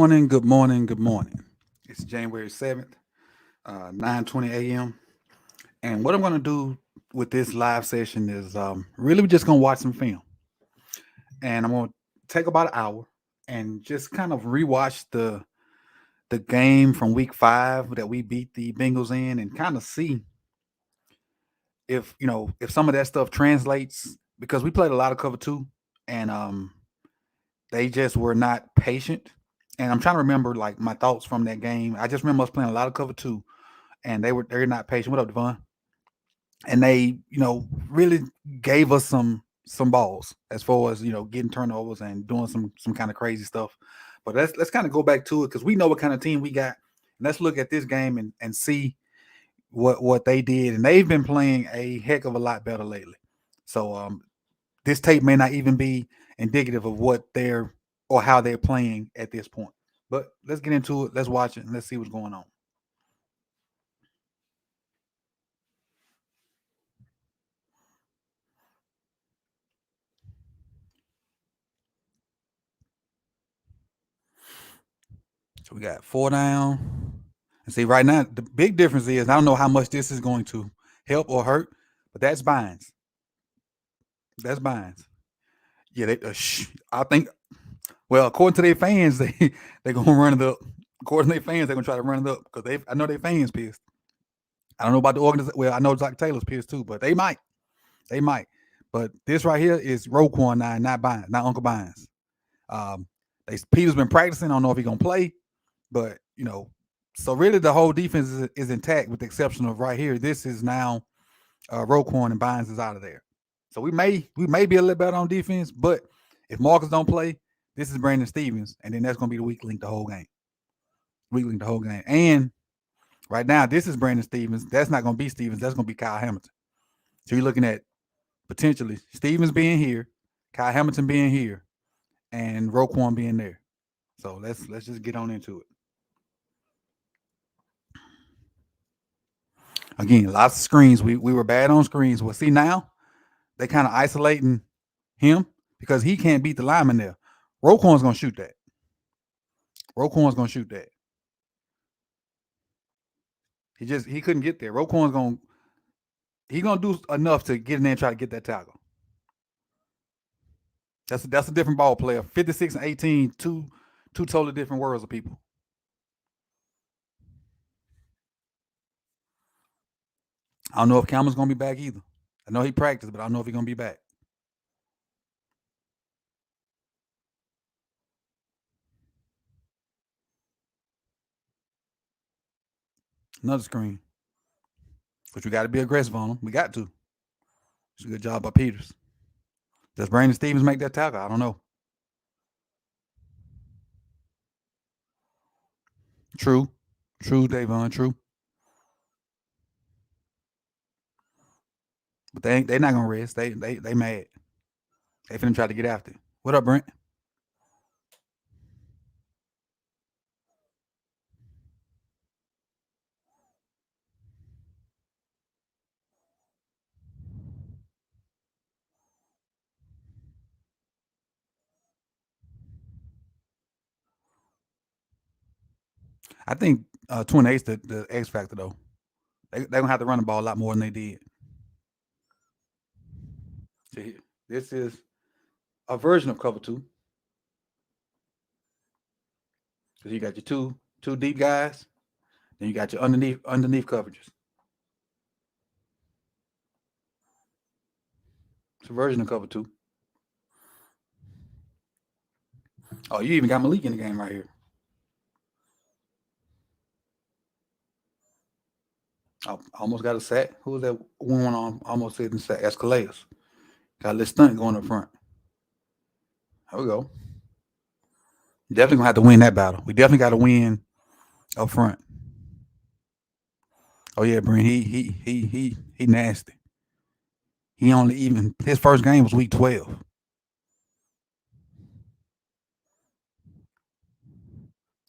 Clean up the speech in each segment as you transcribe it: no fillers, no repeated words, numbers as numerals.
morning, good morning, good morning. It's January 7th, 9:20 a.m. And what I'm going to do with this live session is really we're just going to watch some film. And I'm going to take about an hour and just kind of rewatch the game from week 5 that we beat the Bengals in and kind of see if some of that stuff translates because we played a lot of cover 2 and they just were not patient. And I'm trying to remember like my thoughts from that game. I just remember us playing a lot of cover 2 and they're not patient. What up, Devon? And they, really gave us some balls as far as getting turnovers and doing some kind of crazy stuff. But let's kind of go back to it because we know what kind of team we got. Let's look at this game and see what they did, and they've been playing a heck of a lot better lately. So this tape may not even be indicative of what they're or how they're playing at this point. But let's get into it. Let's watch it and let's see what's going on. So we got 4 down. And see, right now, the big difference is I don't know how much this is going to help or hurt, but that's Bynes. That's Bynes. Yeah, I think. Well, according to their fans, they're gonna run it up. According to their fans, they're gonna try to run it up because I know their fans pissed. I don't know about the organization. Well, I know Dr. Taylor's pissed too, but they might. They might. But this right here is Roquan now, not Bynes, not Uncle Bynes. Um, Peter's been practicing. I don't know if he's gonna play, but so really the whole defense is intact with the exception of right here. This is now Roquan and Bynes is out of there. So we may be a little better on defense, but if Marcus don't play, this is Brandon Stevens, and then that's gonna be the weak link the whole game. Weak link the whole game. And right now, this is Brandon Stevens. That's not gonna be Stevens. That's gonna be Kyle Hamilton. So you're looking at potentially Stevens being here, Kyle Hamilton being here, and Roquan being there. So let's just get on into it. Again, lots of screens. We were bad on screens. Well, see now they kind of isolating him because he can't beat the lineman there. Roquan's gonna shoot that. Roquan's gonna shoot that. He couldn't get there. He's gonna do enough to get in there and try to get that tackle. That's a different ball player. 56 and 18, two totally different worlds of people. I don't know if Cameron's gonna be back either. I know he practiced, but I don't know if he's gonna be back. Another screen. But we got to be aggressive on him. We got to. It's a good job by Peters. Does Brandon Stevens make that tackle? I don't know. True. True, Davon. True. But they're not gonna rest. They mad. They finna try to get after it. What up, Brent? I think 28's the X factor though. They're gonna have to run the ball a lot more than they did. See, this is a version of cover 2. Because you got your two deep guys, then you got your underneath coverages. It's a version of cover 2. Oh, you even got Malik in the game right here. I almost got a sack. Who was that one on? Almost said in sack. That's Calais. Got a little stunt going up front. There we go. Definitely gonna have to win that battle. We definitely got to win up front. Oh yeah, Brent. He nasty. He only even his first game was week 12.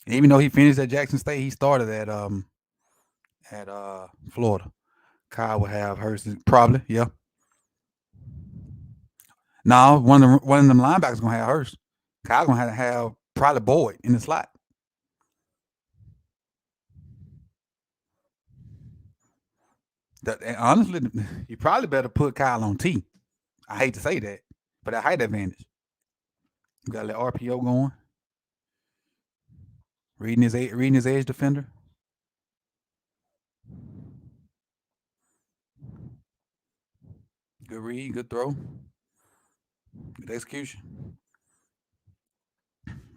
And even though he finished at Jackson State, he started at Florida. Kyle would have Hurst probably, yeah. No, one of them linebackers gonna have Hurst. Kyle gonna have probably Boyd in the slot. Honestly, you probably better put Kyle on T. I hate to say that, but that height advantage. You got to let RPO going, reading his edge defender. Good read, good throw, good execution,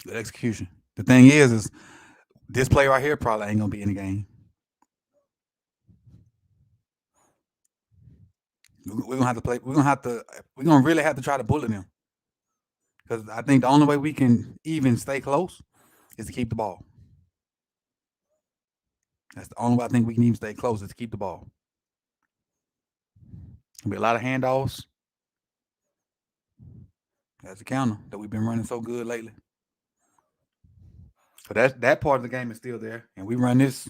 good execution. The thing is this play right here probably ain't gonna be in the game. We're gonna have to play. We're gonna really have to try to bully them because I think the only way we can even stay close is to keep the ball. That's the only way I think we can even stay close is to keep the ball. There'll be a lot of handoffs. That's the counter that we've been running so good lately. So that part of the game is still there, and we run this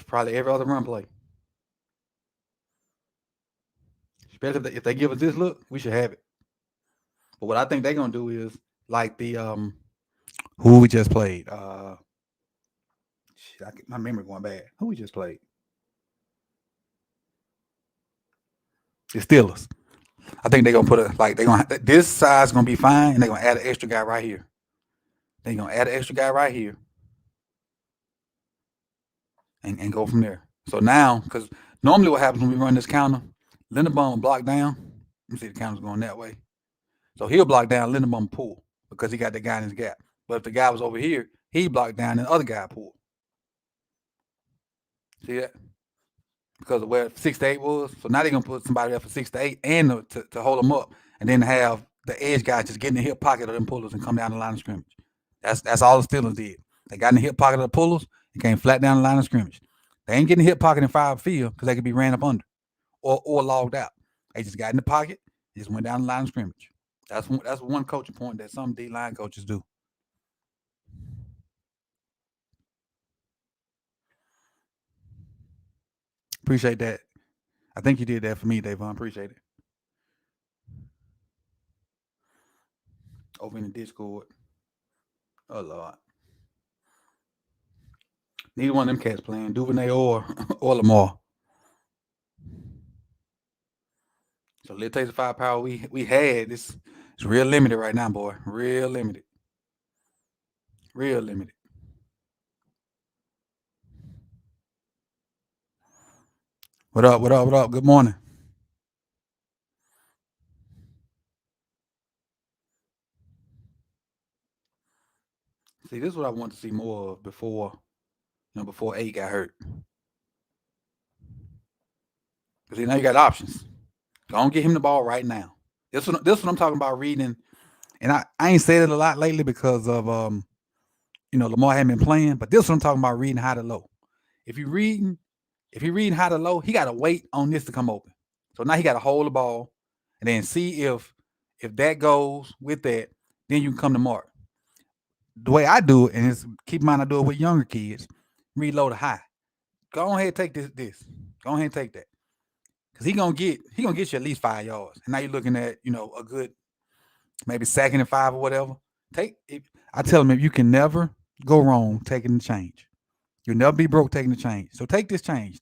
probably every other run play. Especially if they give us this look, we should have it. But what I think they're gonna do is like the who we just played. My memory going bad. Who we just played? The Steelers. I think they're gonna put a like they're gonna this size gonna be fine, and they're gonna add an extra guy right here. They're gonna add an extra guy right here, and go from there. So now, because normally what happens when we run this counter, Linderbaum will block down. Let me see the counter's going that way. So he'll block down Linderbaum pull because he got the guy in his gap. But if the guy was over here, he blocked down and the other guy pulled. See that? Because of where 6 to 8 was. So now they're gonna put somebody there for 6 to 8 and to hold them up, and then have the edge guy just get in the hip pocket of them pullers and come down the line of scrimmage. That's all the Steelers did. They got in the hip pocket of the pullers and came flat down the line of scrimmage. They ain't getting the hip pocket in 5 field because they could be ran up under or logged out. They just got in the pocket, just went down the line of scrimmage. That's one coaching point that some D line coaches do. Appreciate that. I think you did that for me, Davon. Appreciate it. Over in the Discord. Oh Lord. Neither one of them cats playing. Duvernay or or Lamar. So let's take the firepower we had. It's real limited right now, boy. Real limited. Real limited. What up? What up? What up? Good morning. See, this is what I want to see more of before A got hurt. Because now you got options. Don't get him the ball right now. This what I'm talking about reading. And I ain't said it a lot lately because of Lamar hadn't been playing, but this what I'm talking about reading high to low. If you reading if he reading high to low, he gotta wait on this to come open. So now he gotta hold the ball and then see if that goes with that, then you can come to mark. The way I do it, and it's keep in mind I do it with younger kids, reload a high. Go ahead and take this. Go ahead and take that. Because he gonna get you at least 5 yards. And now you're looking at, a good maybe 2nd and 5 or whatever. I tell him if you can never go wrong taking the change. You'll never be broke taking the change. So take this change.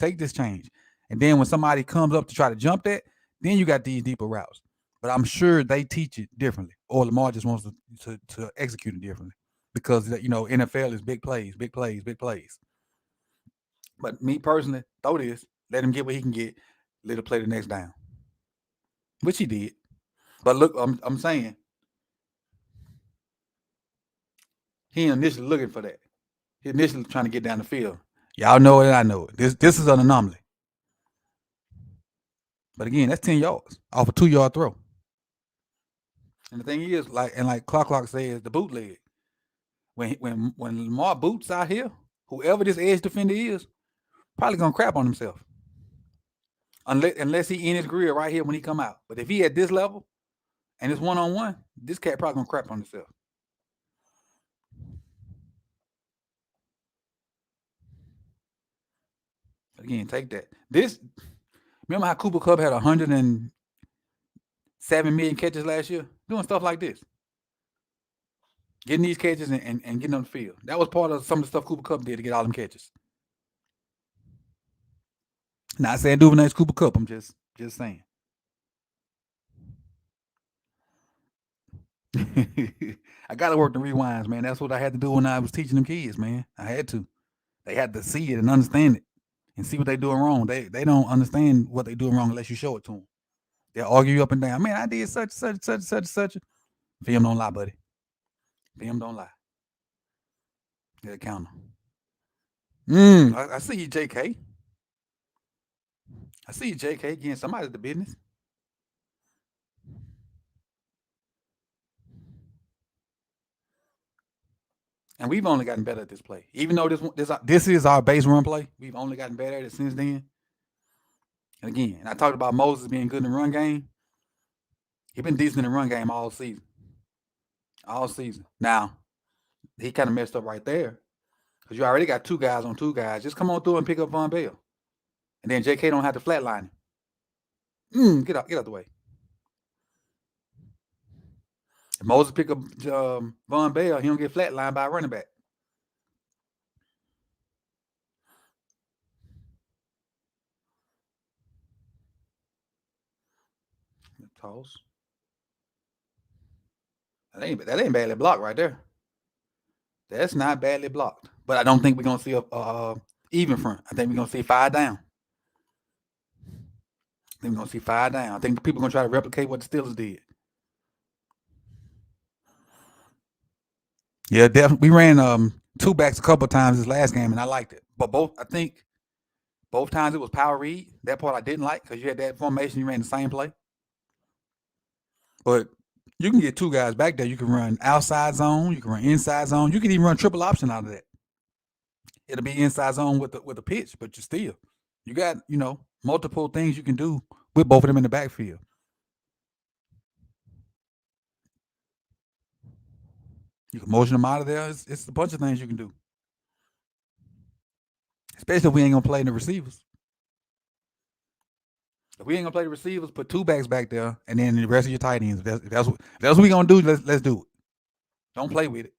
And then when somebody comes up to try to jump that, then you got these deeper routes. But I'm sure they teach it differently. Or Lamar just wants to execute it differently. Because NFL is big plays, big plays, big plays. But me personally, throw this, let him get what he can get, let him play the next down. Which he did. But look, I'm saying he initially looking for that. He initially trying to get down the field. Y'all know it, I know it. This is an anomaly. But again, that's 10 yards off a 2 yard throw. And the thing is, like Clock says, the bootleg. When Lamar boots out here, whoever this edge defender is, probably gonna crap on himself. Unless he in his grill right here when he come out. But if he at this level and it's 1-on-1, this cat probably gonna crap on himself. Again, take that. Remember how Cooper Cup had 107 million catches last year? Doing stuff like this. Getting these catches and getting on the field. That was part of some of the stuff Cooper Cup did to get all them catches. Not saying Duvernay's Cooper Cup. I'm just saying. I gotta work the rewinds, man. That's what I had to do when I was teaching them kids, man. I had to. They had to see it and understand it and see what they doing wrong. They don't understand what they doing wrong unless you show it to them. They'll argue you up and down. Man, I did such. Film don't lie, buddy. Film don't lie. Get a counter. I see you, JK. I see you, JK. Getting somebody at the business. And we've only gotten better at this play. Even though this is our base run play, we've only gotten better at it since then. And again, I talked about Moses being good in the run game. He been decent in the run game all season. All season. Now, he kind of messed up right there. Because you already got two guys on two guys. Just come on through and pick up Von Bell. And then JK don't have to flatline him. Get out the way. If Moses pick up Von Bell, he don't get flatlined by a running back. Toss. That ain't badly blocked right there. That's not badly blocked. But I don't think we're gonna see a even front. I think we're gonna see 5 down. I think we're gonna see 5 down. I think the people are gonna try to replicate what the Steelers did. Yeah, definitely. We ran two backs a couple of times this last game, and I liked it. But I think both times it was power read. That part I didn't like because you had that formation. You ran the same play, but you can get two guys back there. You can run outside zone. You can run inside zone. You can even run triple option out of that. It'll be inside zone with a pitch, but you got multiple things you can do with both of them in the backfield. You can motion them out of there. It's a bunch of things you can do. Especially if we ain't gonna play in the receivers. If we ain't gonna play the receivers, put two backs back there, and then the rest of your tight ends. If that's what we gonna do, let's do it. Don't play with it.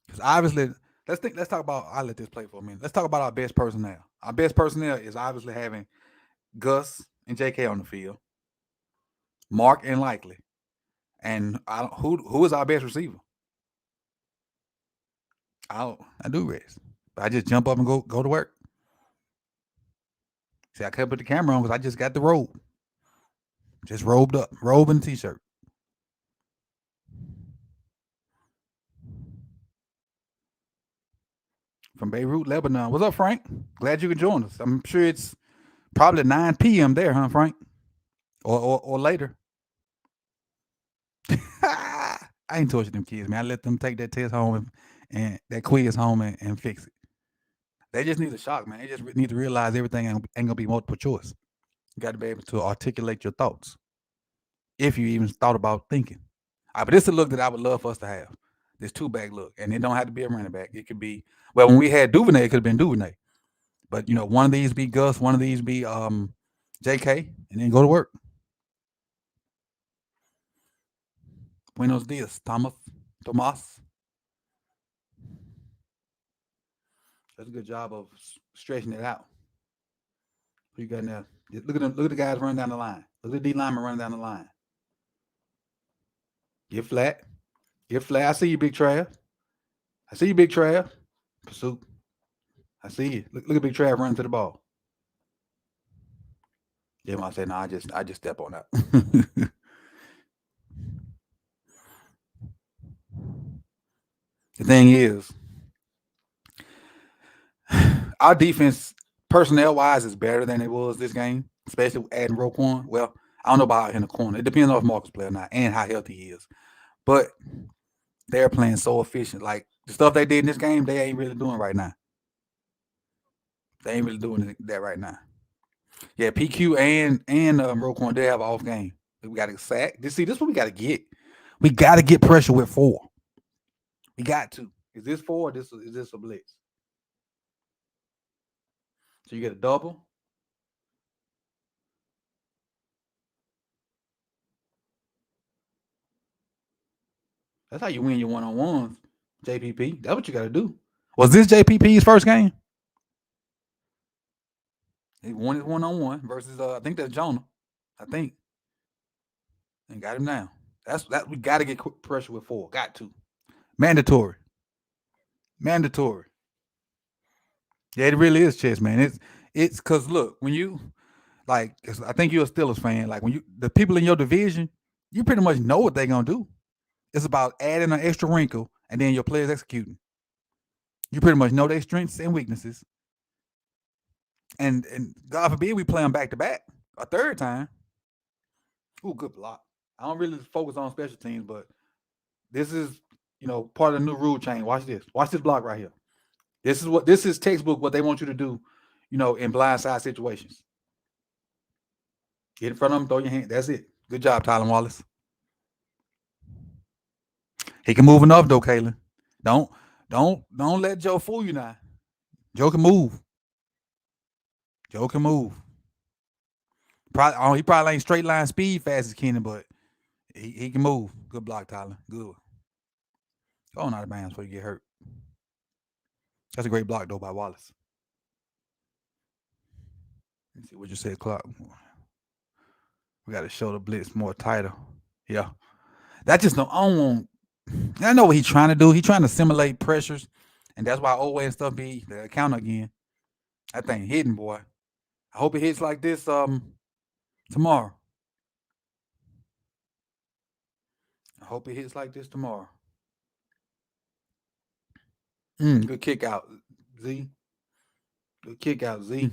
Because obviously, Let's talk about. I'll let this play for a minute. Let's talk about our best personnel. Our best personnel is obviously having Gus and J.K. on the field, Mark and Likely, and who is our best receiver? I do rest. I just jump up and go to work. See, I couldn't put the camera on because I just got the robe. Just robed up. Robe and t-shirt. From Beirut, Lebanon. What's up, Frank? Glad you could join us. I'm sure it's probably 9 p.m. there, huh, Frank? Or later. I ain't torturing them kids, man. I let them take that test home and that quiz home and fix it. They just need a shock, man. They just need to realize everything ain't gonna be multiple choice. You got to be able to articulate your thoughts if you even thought about thinking. But this is a look that I would love for us to have. This two back look, and it don't have to be a running back. It could be when we had Duvernay, it could have been Duvernay. But one of these be Gus, one of these be J.K., and then go to work. Buenos dias, Thomas. Tomas. That's a good job of stretching it out. Who you got now? Look at them. Look at the guys running down the line. Look at the D lineman running down the line. Get flat. Get flat. I see you, Big Trav. I see you, Big Trav. Pursuit. I see you. Look at Big Trav running to the ball. Yeah, I said no. I just step on that. The thing is, our defense, personnel wise, is better than it was this game, especially adding Roquan. Well, I don't know about in the corner. It depends on if Marcus play or not and how healthy he is. But they're playing so efficient. Like the stuff they did in this game, they ain't really doing right now. They ain't really doing that right now. Yeah, PQ and Roquan, they have an off game. We got to sack. This is what we got to get. We got to get pressure with 4. We got to. Is this 4? Is this a blitz? So you get a double. That's how you win your one-on-ones, JPP. That's what you got to do. Was this JPP's first game? He won it 1-on-1 versus I think that's Jonah. I think and got him down. That's that we got to get quick pressure with four. Got to mandatory, mandatory. Yeah, it really is chess, man. It's because look when you like, 'cause I think you're a Steelers fan. Like when you the people in your division, you pretty much know what they're gonna do. It's about adding an extra wrinkle and then your players executing. You pretty much know their strengths and weaknesses. And God forbid we play them back to back a third time. Ooh, good block. I don't really focus on special teams, but this is part of the new rule change. Watch this. Watch this block right here. This is textbook what they want you to do, in blindside situations. Get in front of them, throw your hand. That's it. Good job, Tylen Wallace. He can move enough though, Kalen. Don't let Joe fool you now. Joe can move. Joe can move. He probably ain't straight line speed fast as Kenny, but he can move. Good block, Tyler. Good. Go on out of bounds before you get hurt. That's a great block though by Wallace. Let's see what you said, Clark. We got to show the blitz more tighter. Yeah, that just no. I don't want. I know what he's trying to do. He's trying to simulate pressures, and that's why Owe and stuff be the counter again. That thing hitting, boy. I hope it hits like this tomorrow. I hope it hits like this tomorrow. Good kick out, Z. Good kick out, Z.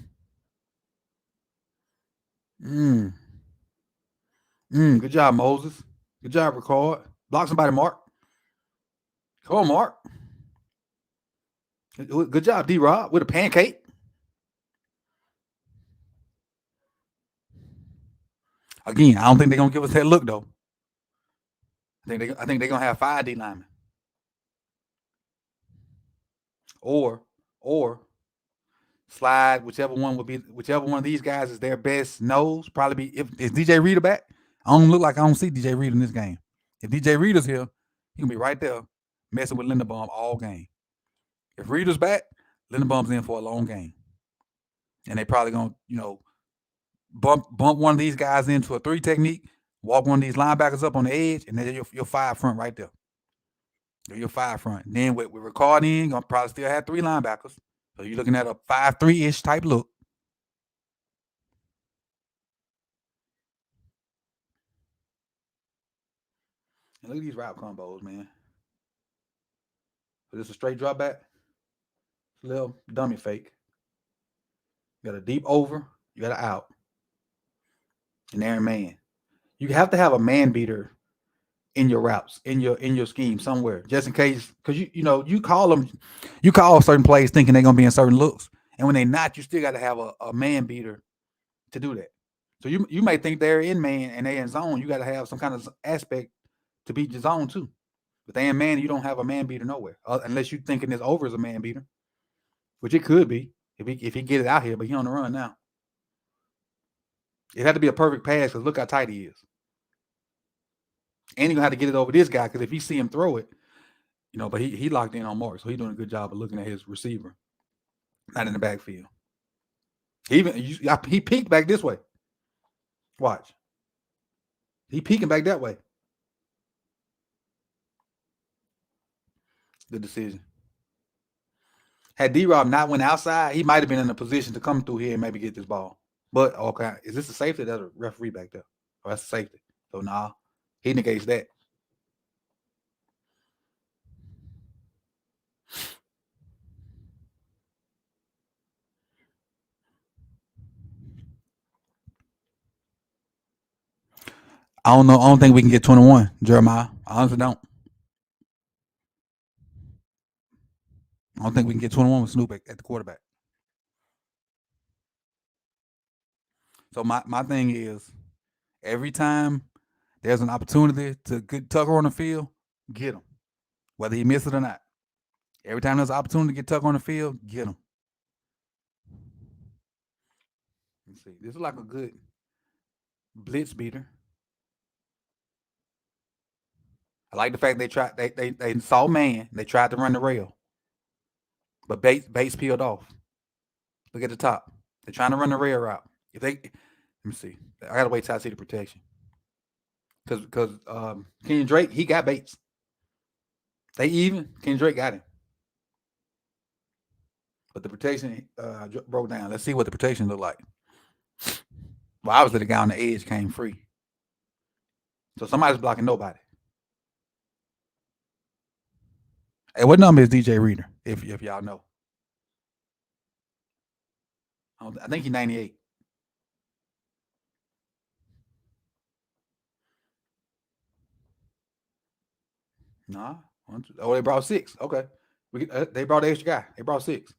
Mm. Good job, Moses. Good job, Ricard. Block somebody, Mark. Come on, Mark. Good job, D-Rob, with a pancake. Again, I don't think they're gonna give us that look though. I think they're gonna have 5 D linemen. Or slide whichever one of these guys is their best nose. Probably be if is DJ Reader back. I don't see DJ Reader in this game. If DJ Reader's here, he gonna be right there messing with Linderbaum all game. If Reader's back, Linderbaum's in for a long game, and they probably gonna bump one of these guys into a 3 technique, walk one of these linebackers up on the edge, and then your 5 front right there. Your 5 front. And then with Ricard in, gonna probably still have 3 linebackers. So you're looking at a 5-3-ish type look. And look at these route combos, man. So this is a straight drop back. It's a little dummy fake. You got a deep over. You got an out. And Aaron man. You have to have a man beater in your routes, in your scheme somewhere, just in case, because you call certain plays thinking they're gonna be in certain looks, and when they're not, you still got to have a man beater to do that. So you may think they're in man and they're in zone. You got to have some kind of aspect to beat the zone too. But they in man, you don't have a man beater nowhere, unless you thinking this over is a man beater, which it could be if he get it out here, but he on the run now. It had to be a perfect pass because look how tight he is. And you're gonna have to get it over this guy because if you see him throw it, but he locked in on Mark, so he's doing a good job of looking at his receiver, not in the backfield. He peeked back this way. Watch. He peeking back that way. Good decision. Had D-Rob not went outside, he might have been in a position to come through here and maybe get this ball. But okay, is this a safety? That's a referee back there. Oh, that's a safety. So nah, he negates that. I don't know. I don't think we can get 21, Jeremiah. I honestly don't. I don't think we can get 21 with Snoop at the quarterback. So my thing is, every time there's an opportunity to get Tucker on the field, get him, whether he misses it or not. Every time there's an opportunity to get Tucker on the field, get him. Let's see. This is like a good blitz beater. I like the fact they saw man. They tried to run the rail. but Bates peeled off. Look at the top. They're trying to run the rail route. If they, let me see. I gotta wait till I see the protection. Because Kenyon Drake, he got Bates. They even. Kenyon Drake got him. But the protection broke down. Let's see what the protection looked like. Well, obviously the guy on the edge came free. So somebody's blocking nobody. Hey, what number is DJ Reader? If y'all know, I think he's 98. Nah. Oh, they brought six. Okay, they brought the extra guy. They brought six.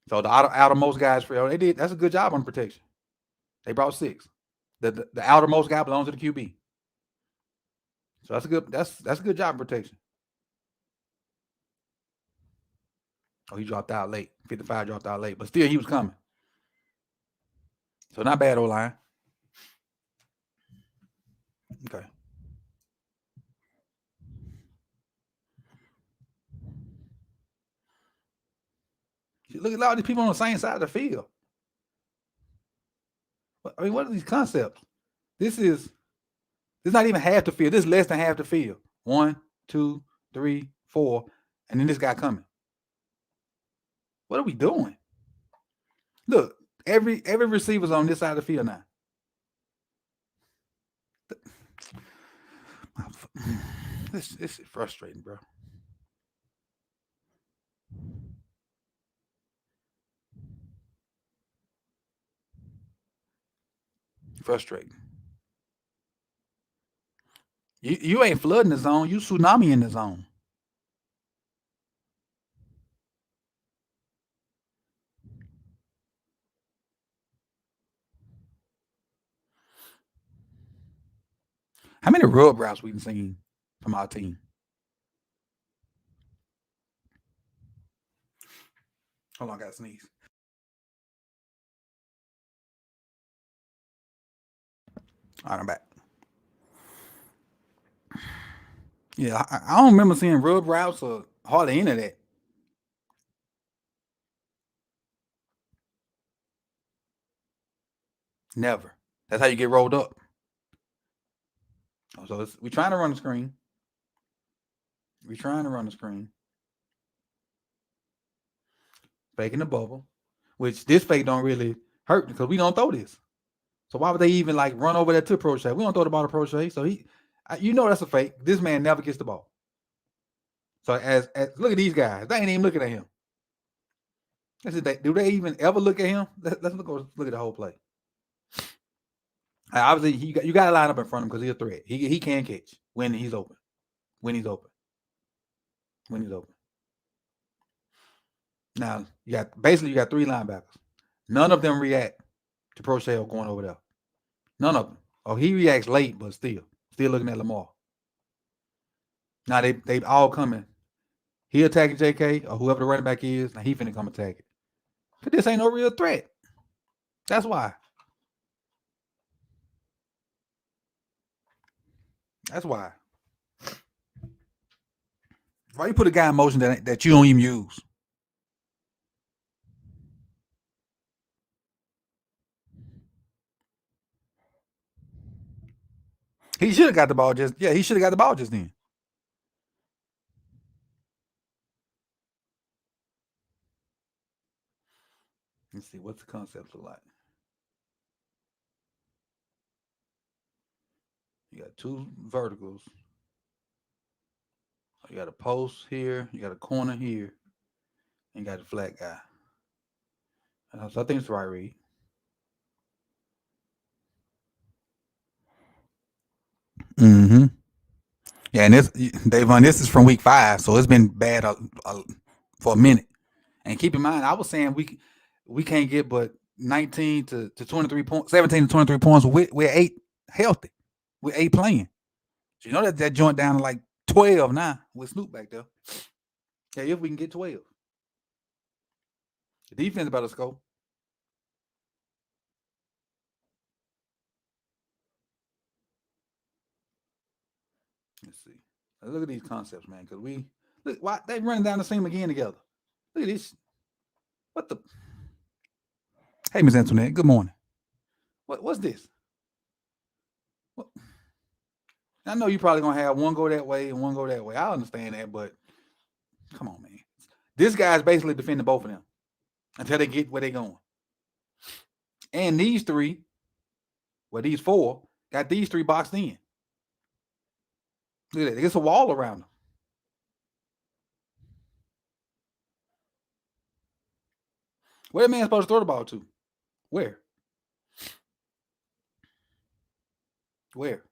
So the outermost guys free. Oh, they did. That's a good job on protection. They brought six. The outermost guy belongs to the QB. So that's a good. That's a good job in protection. Oh, he dropped out late. 55 dropped out late, but still he was coming. So not bad, O line. Okay. Look at all these people on the same side of the field. I mean, what are these concepts? This is not even half the field. This is less than half the field. 1, 2, 3, 4, and then this guy coming. What are we doing? Look, every receiver's on this side of the field now. This is frustrating, bro. Frustrating. You ain't flooding the zone. You tsunami in the zone. How many rub routes we've seen from our team? Hold on, I gotta sneeze. All right, I'm back. Yeah, I don't remember seeing rub routes or hardly any of that. Never. That's how you get rolled up. So we're trying to run the screen. We're trying to run the screen. Faking the bubble, which this fake don't really hurt because we don't throw this. So why would they even like run over there to Prochet? We don't throw the ball to Prochet. So that's a fake. This man never gets the ball. So as look at these guys, they ain't even looking at him. Do they even ever look at him? Let's look at the whole play. Obviously, you got to line up in front of him because he's a threat. He can catch when he's open. When he's open. When he's open. Now you got three linebackers. None of them react to Prochet going over there. None of them. Oh, he reacts late, but still looking at Lamar. Now they all coming. He attacking JK or whoever the running back is. Now he finna come attack it. Cause this ain't no real threat. That's why. That's why. Why you put a guy in motion that you don't even use? He should have got the ball just. Yeah, he should have got the ball just then. Let's see what's the concept look like. You got two verticals. You got a post here. You got a corner here. And you got a flat guy. So I think it's the right read. Mm-hmm. Yeah, and this is from week 5, so it's been bad for a minute. And keep in mind, I was saying we can't get but 19 to 23 points, 17 to 23 points. We're 8 healthy. We're 8 playing. So you know that joint down to like 12 now with Snoop back there. Yeah, if we can get 12. The defense better score. Let's see. Look at these concepts, man, because Look, why they running down the seam again together? Look at this. What the? Hey, Miss Antoinette. Good morning. What's this? What? I know you probably gonna have one go that way and one go that way. I understand that, but come on, man. This guy's basically defending both of them until they get where they're going. And these three, well, these four, got these three boxed in. Look at that. There's a wall around them. Where that man supposed to throw the ball to? Where? Where?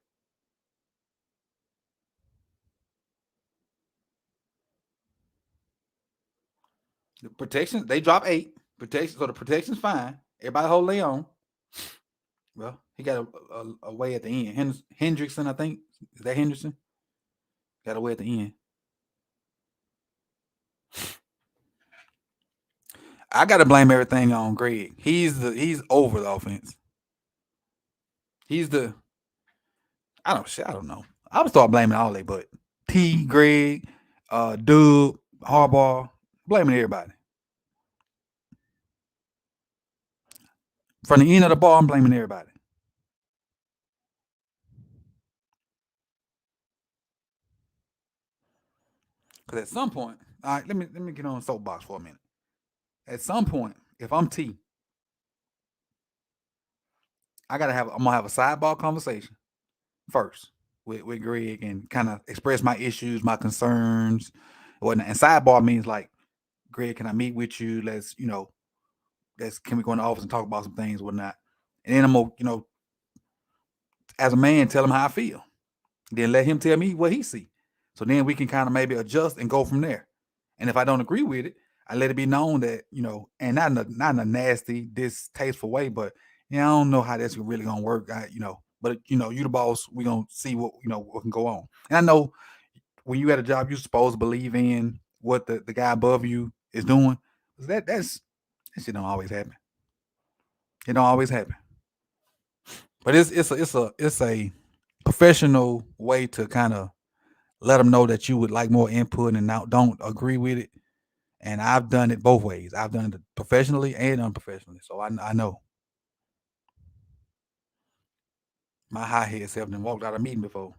The protection, they drop 8. Protection, so the protection's fine. Everybody hold their own. Well, he got a way at the end. Hendrickson, I think. Is that Henderson? Got a way at the end. I gotta blame everything on Greg. He's over the offense. He's the I don't know. I would start blaming all they but T, Greg, Dub, Harbaugh, blaming everybody. From the end of the ball, I'm blaming everybody. Because at some point, all right, let me get on the soapbox for a minute. At some point, if I'm T, I'm gonna have a sidebar conversation first with Greg and kind of express my issues, my concerns, whatnot. And sidebar means like, Greg, can I meet with you? Let's can we go in the office and talk about some things, whatnot. And then I'm gonna, as a man, tell him how I feel. Then let him tell me what he see. So then we can kind of maybe adjust and go from there. And if I don't agree with it, I let it be known that, and not in a nasty, distasteful way, but I don't know how that's really gonna work. But you the boss, we gonna see what can go on. And I know when you at a job, you're supposed to believe in what the guy above you is doing. That shit don't always happen. It don't always happen. But it's a professional way to kind of let them know that you would like more input and now don't agree with it. And I've done it both ways. I've done it professionally and unprofessionally. So I know my high head self and walked out of a meeting before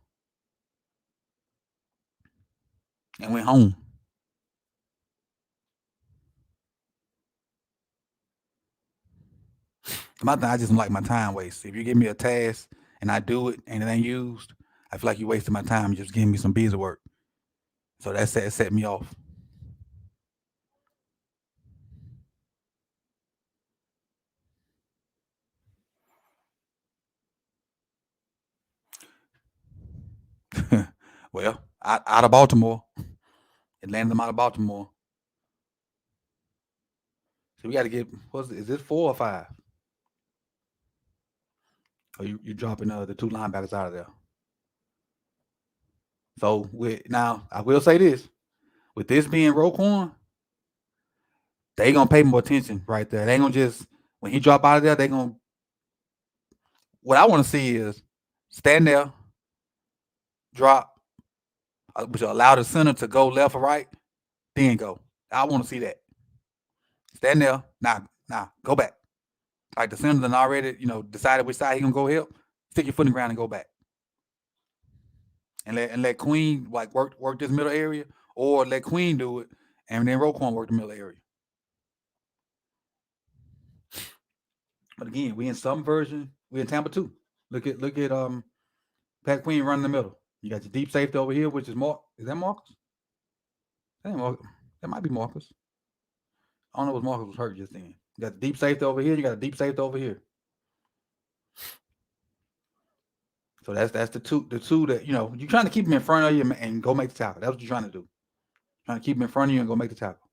and went home. My thing, I just don't like my time waste. If you give me a task and I do it and it ain't used, I feel like you're wasting my time just giving me some busy work. So that set me off. Well, out of Baltimore, it landed them out of Baltimore. So we got to get is this 4 or 5? Or you dropping the two linebackers out of there? So now I will say this: with this being Roquan, they gonna pay more attention right there. They ain't gonna just when he drop out of there, they gonna. What I want to see is stand there, drop, which will allow the center to go left or right, then go. I want to see that. Stand there, nah, go back. Like the center done already, decided which side he gonna go help. Stick your foot in the ground and go back, and let Queen like work this middle area, or let Queen do it, and then Roquan work the middle area. But again, we in some version. We in Tampa too. Look at Pat Queen running the middle. You got your deep safety over here, which is Mark. Is that Marcus? That ain't Marcus. That might be Marcus. I don't know if Marcus was hurt just then. You got the deep safety over here. You got a deep safety over here. So that's the two that you're trying to keep him in front of you and go make the tackle. That's what you're trying to do. Trying to keep him in front of you and go make the tackle.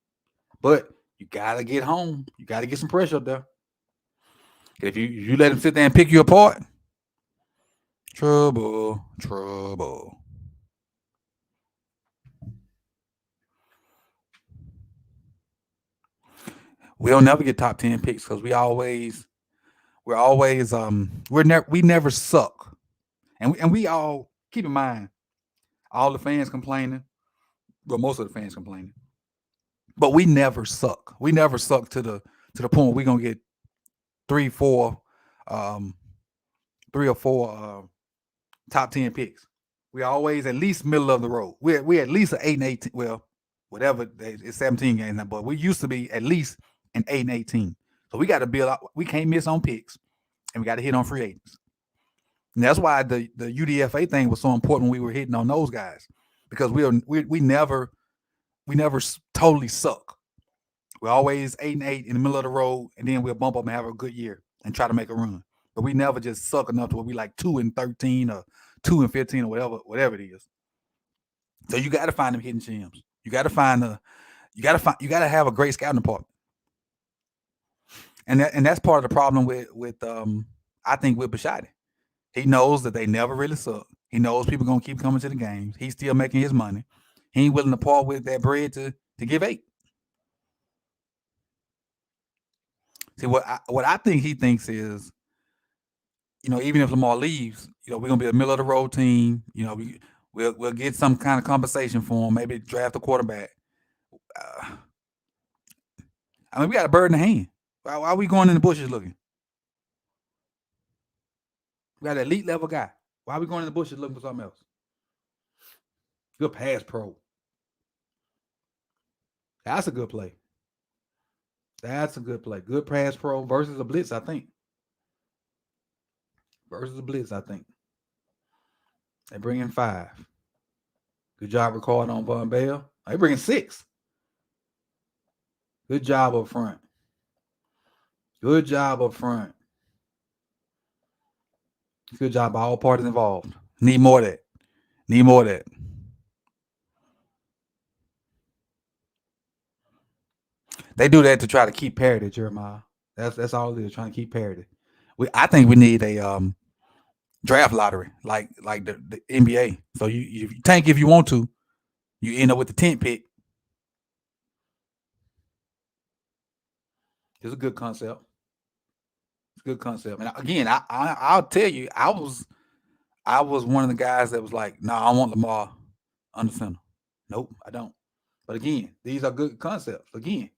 But you gotta get home. You gotta get some pressure up there. If you let him sit there and pick you apart, trouble. We'll never get top 10 picks because we're always we never suck. And we all keep in mind all the fans complaining. Well, most of the fans complaining. But we never suck. We never suck to the point where we're gonna get three, four, um, 3 or 4 top 10 picks. We always at least middle of the road. We at least an 8 and 18. Well, whatever it's 17 games now, but we used to be at least an 8 and 18. So we got to build up. We can't miss on picks, and we got to hit on free agents. And that's why the UDFA thing was so important when we were hitting on those guys because we never totally suck. We're always 8 and 8 in the middle of the road, and then we'll bump up and have a good year and try to make a run. But we never just suck enough to where we like 2 and 13 or 2 and 15 or whatever it is. So you got to find them hidden gems. You got to find the you got to have a great scouting department, and that's part of the problem with I think with Bashadi. He knows that they never really suck. He knows people gonna keep coming to the games. He's still making his money. He ain't willing to part with that bread to give 8. See what I think he thinks is, even if Lamar leaves, we're gonna be a middle of the road team. We'll get some kind of compensation for him. Maybe draft a quarterback. Uh, I mean, we got a bird in the hand. Why are we going in the bushes looking? We got an elite level guy. Why are we going in the bushes looking for something else? Good pass pro. That's a good play. That's a good play. Good pass pro versus a blitz, I think. Versus a blitz, I think. They bring in 5. Good job recording on Von Bell. They bring in 6. Good job up front. Good job up front. Good job by all parties involved. Need more of that. Need more of that. They do that to try to keep parity, Jeremiah. That's all it is, trying to keep parity. I think we need a draft lottery like the NBA. So you tank if you want to, you end up with the 10th pick. It's a good concept. It's a good concept. And again, I'll tell you, I was one of the guys that was like, no, I want Lamar under center. Nope, I don't. But again, these are good concepts. Again,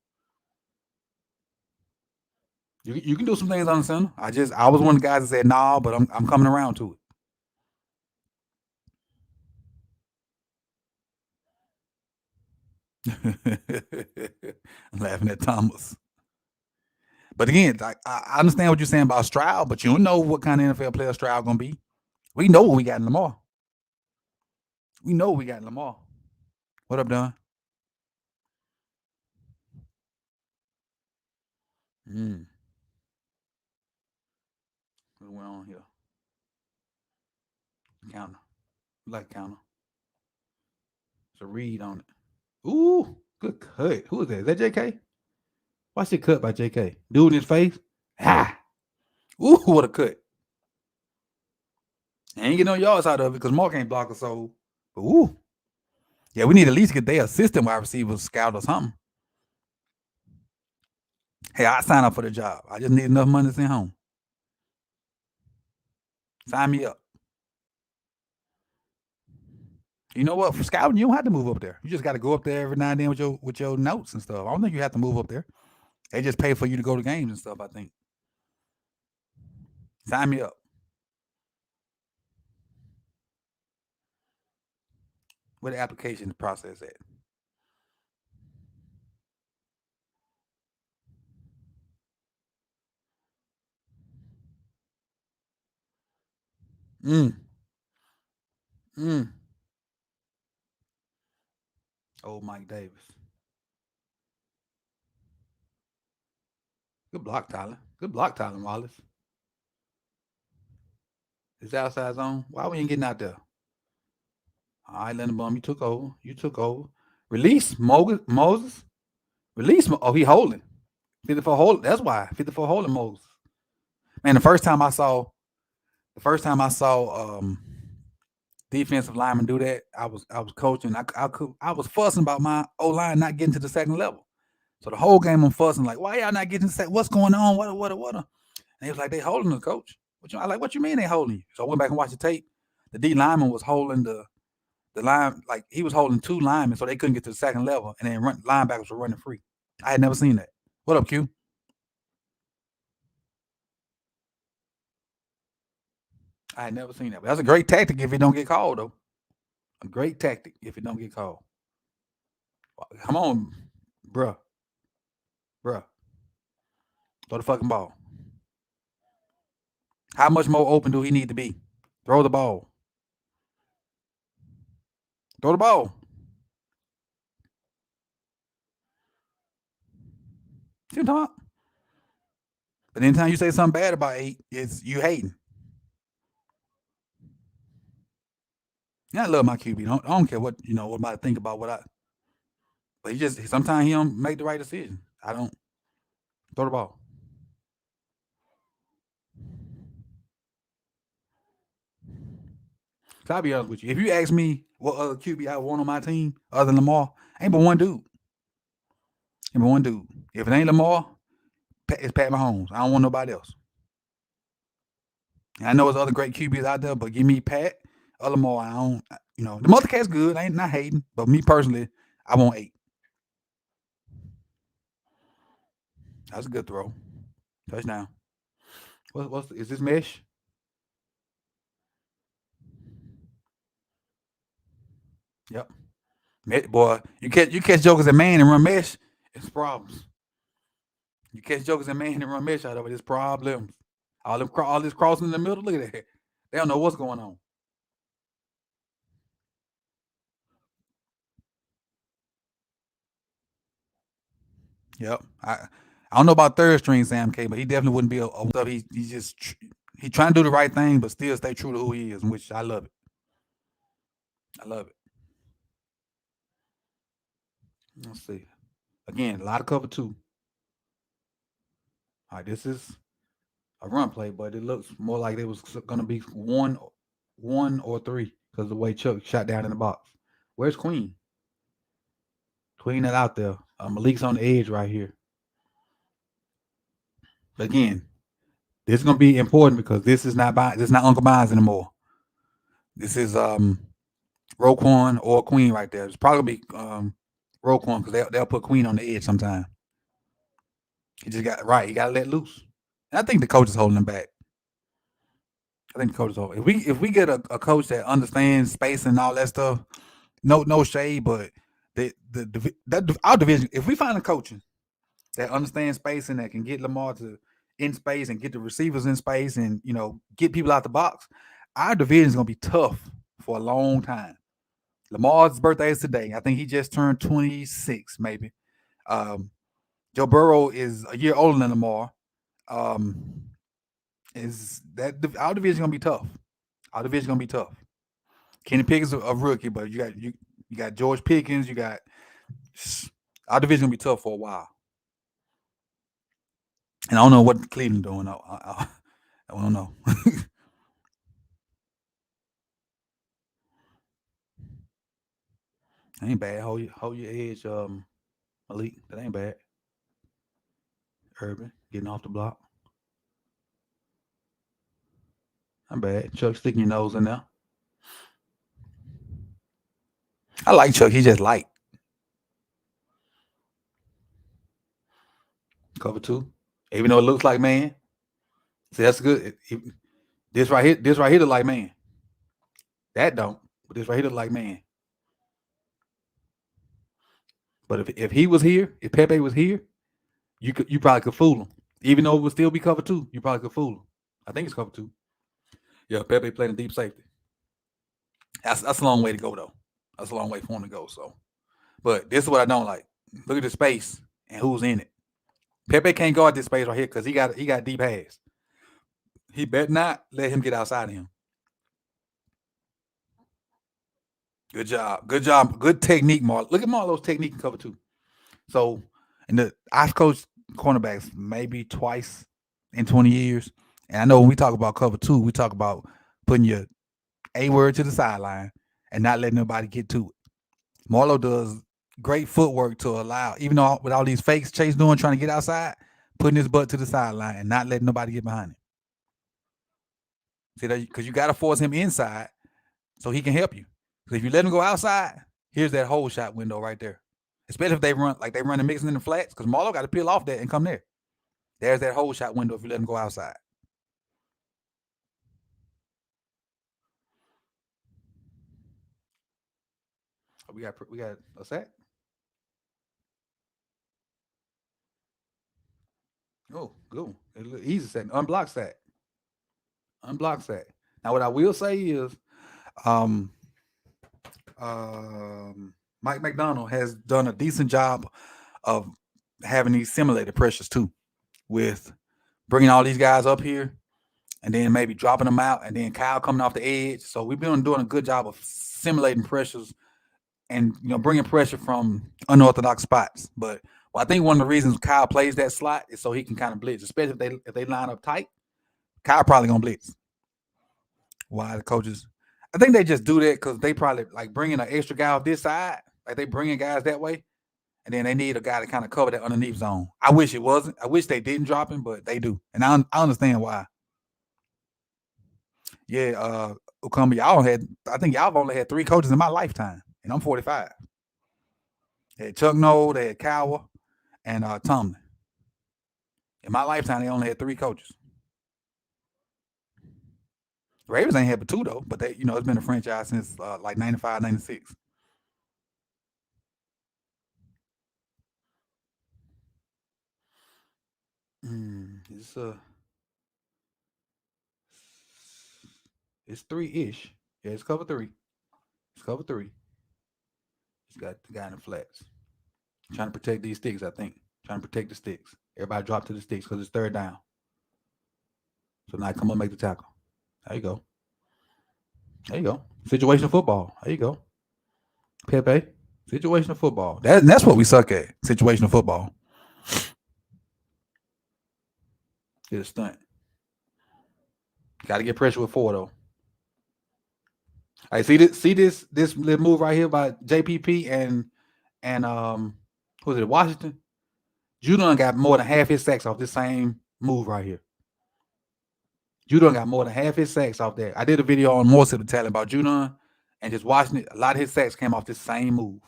you can do some things under center. I was one of the guys that said nah, but I'm coming around to it. I'm laughing at Thomas. But again, I understand what you're saying about Stroud, but you don't know what kind of NFL player Stroud gonna be. We know what we got in Lamar. We know what we got in Lamar. What up, Don? Mm. What went on here? Counter. We like counter. It's a read on it. Ooh, good cut. Who is that? Is that JK? Watch it cut by JK. Dude in his face. Ah. Ooh, what a cut. Ain't get no yards out of it because Mark ain't block a soul. But ooh. Yeah, we need at least get their assistant wide receiver scout or something. Hey, I sign up for the job. I just need enough money to send home. Sign me up. You know what? For scouting, you don't have to move up there. You just got to go up there every now and then with your notes and stuff. I don't think you have to move up there. They just pay for you to go to games and stuff, I think. Sign me up. Where the application process at? Mm. Mm. Oh, Mike Davis. Good block, Tyler. Good block, Tyler Wallace. Is outside zone. Why we ain't getting out there? All right, Lindenbaum, you took over. You took over. Release Moses. Release. Oh, he holding. 54 holding. That's why 54 holding Moses. Man, the first time I saw defensive lineman do that, I was coaching. I was fussing about my O line not getting to the second level. So the whole game I'm fussing like, why y'all not getting to the second? What's going on? What? And he was like, they holding the coach. I like, what you mean they holding you? So I went back and watched the tape. The D lineman was holding The line, like he was holding two linemen, so they couldn't get to the second level, and then linebackers were running free. I had never seen that. What up, Q? I had never seen that. But that's a great tactic if it don't get called, though. A great tactic if it don't get called. Come on, bruh, bruh. Throw the fucking ball. How much more open do he need to be? Throw the ball. Throw the ball. See what I'm talking about? But anytime you say something bad about 8, it's you hating. Yeah, I love my QB. I don't care what what about think about what I. But he just sometimes he don't make the right decision. I don't throw the ball. So I'll be honest with you. If you ask me what other QB I want on my team other than Lamar, ain't but one dude. Ain't but one dude. If it ain't Lamar, it's Pat Mahomes. I don't want nobody else. And I know there's other great QBs out there, but give me Pat or Lamar. I don't. The mother cat's good. I ain't not hating, but me personally, I want 8. That's a good throw. Touchdown. Is this mesh? Yep. Boy, you catch jokers at man and run mesh, it's problems. You catch jokers at man and run mesh out of it, it's problems. All this crossing in the middle, look at that. They don't know what's going on. Yep. I don't know about third string Sam K, but he definitely wouldn't be a stuff. He just he trying to do the right thing, but still stay true to who he is, which I love it. I love it. Let's see. Again, a lot of cover two. All right, this is a run play, but it looks more like it was going to be one or three because the way Chuck shot down in the box. Where's Queen? Queen that out there. Malik's on the edge right here. But again, this is going to be important because this is not Uncle Bynes anymore. This is Roquan or Queen right there. It's probably be Roquan because they'll put Queen on the edge sometime. He just got right. He got to let loose. And I think the coach is holding him back. I think the coach is holding. If we get a coach that understands space and all that stuff, no shade, but our division. If we find a coach that understands space and that can get Lamar to in space and get the receivers in space and get people out the box, our division is gonna be tough for a long time. Lamar's birthday is today. I think he just turned 26, maybe. Joe Burrow is a year older than Lamar. Is that our division gonna be tough? Our division gonna be tough. Kenny Pickett's a rookie, but you got George Pickens. You got our division gonna be tough for a while. And I don't know what Cleveland doing. I don't know. That ain't bad. Hold your edge, Malik. That ain't bad. Urban getting off the block. Not bad. Chuck sticking your nose in there. I like Chuck. He's just light. Cover two. Even though it looks like man. See, that's good. This right here look like man. That don't. But this right here look like man. But if he was here, if Pepe was here, you probably could fool him. Even though it would still be cover two, you probably could fool him. I think it's cover two. Yeah, Pepe playing a deep safety. That's a long way to go though. That's a long way for him to go. So, but this is what I don't like. Look at the space and who's in it. Pepe can't guard this space right here because he got deep hands. He better not let him get outside of him. Good job. Good job. Good technique, Mark. Look at Marlowe's technique in cover two. So, I've coached cornerbacks maybe twice in 20 years. And I know when we talk about cover two, we talk about putting your A word to the sideline and not letting nobody get to it. Marlowe does great footwork to allow, even though with all these fakes Chase doing trying to get outside, putting his butt to the sideline and not letting nobody get behind him. See that? Because you got to force him inside so he can help you. So if you let them go outside, here's that whole shot window right there. Especially if they run like they run the mixing in the flats, because Marlo got to peel off that and come there. There's that whole shot window if you let them go outside. Oh, we got a sack. Oh, good. Easy sack. Unblocked sack. Unblocked sack. Now what I will say is, um, um, Mike McDonald has done a decent job of having these simulated pressures too, with bringing all these guys up here and then maybe dropping them out, and then Kyle coming off the edge. So we've been doing a good job of simulating pressures and bringing pressure from unorthodox spots. But I think one of the reasons Kyle plays that slot is so he can kind of blitz, especially if they line up tight. Kyle probably gonna blitz. Why the coaches? I think they just do that because they probably like bringing an extra guy off this side, like they bringing guys that way, and then they need a guy to kind of cover that underneath zone. I wish it wasn't. I wish they didn't drop him, but they do, and I understand why. Yeah, Okamba, y'all had. I think y'all have only had 3 coaches in my lifetime, and I'm 45. They had Chuck Noll, they had Cowher, and Tomlin. In my lifetime, they only had 3 coaches. Ravens ain't had but 2 though, but it's been a franchise since like 95, 96. It's it's 3-ish. Yeah, it's cover 3. It's cover 3. It's got the guy in the flats trying to protect these sticks. I think trying to protect the sticks. Everybody drop to the sticks because it's 3rd down. So now come on, make the tackle. There you go. There you go. Situational football. There you go. Pepe. Situational football. That's what we suck at. Situational football. Get a stunt. Got to get pressure with 4 though. I see this little move right here by JPP and who's it, Washington. Judon got more than half his sacks off this same move right here. Judon got more than half his sacks off there. I did a video on more to tell about Judon and just watching it. A lot of his sacks came off this same move.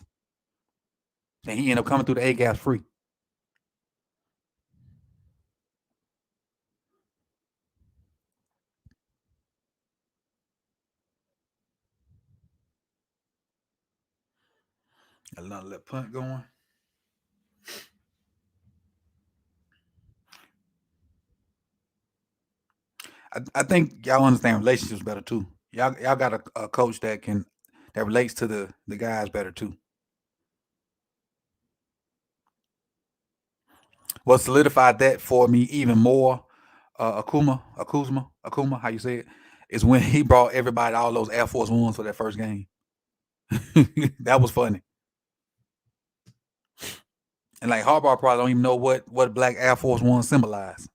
And he ended up coming through the A gap free. Another little punt going. I think y'all understand relationships better too. Y'all got a coach that relates to the guys better too. What solidified that for me even more, Akuma, how you say it, is when he brought everybody all those Air Force Ones for that first game. That was funny. And like Harbaugh probably don't even know what black Air Force One symbolize.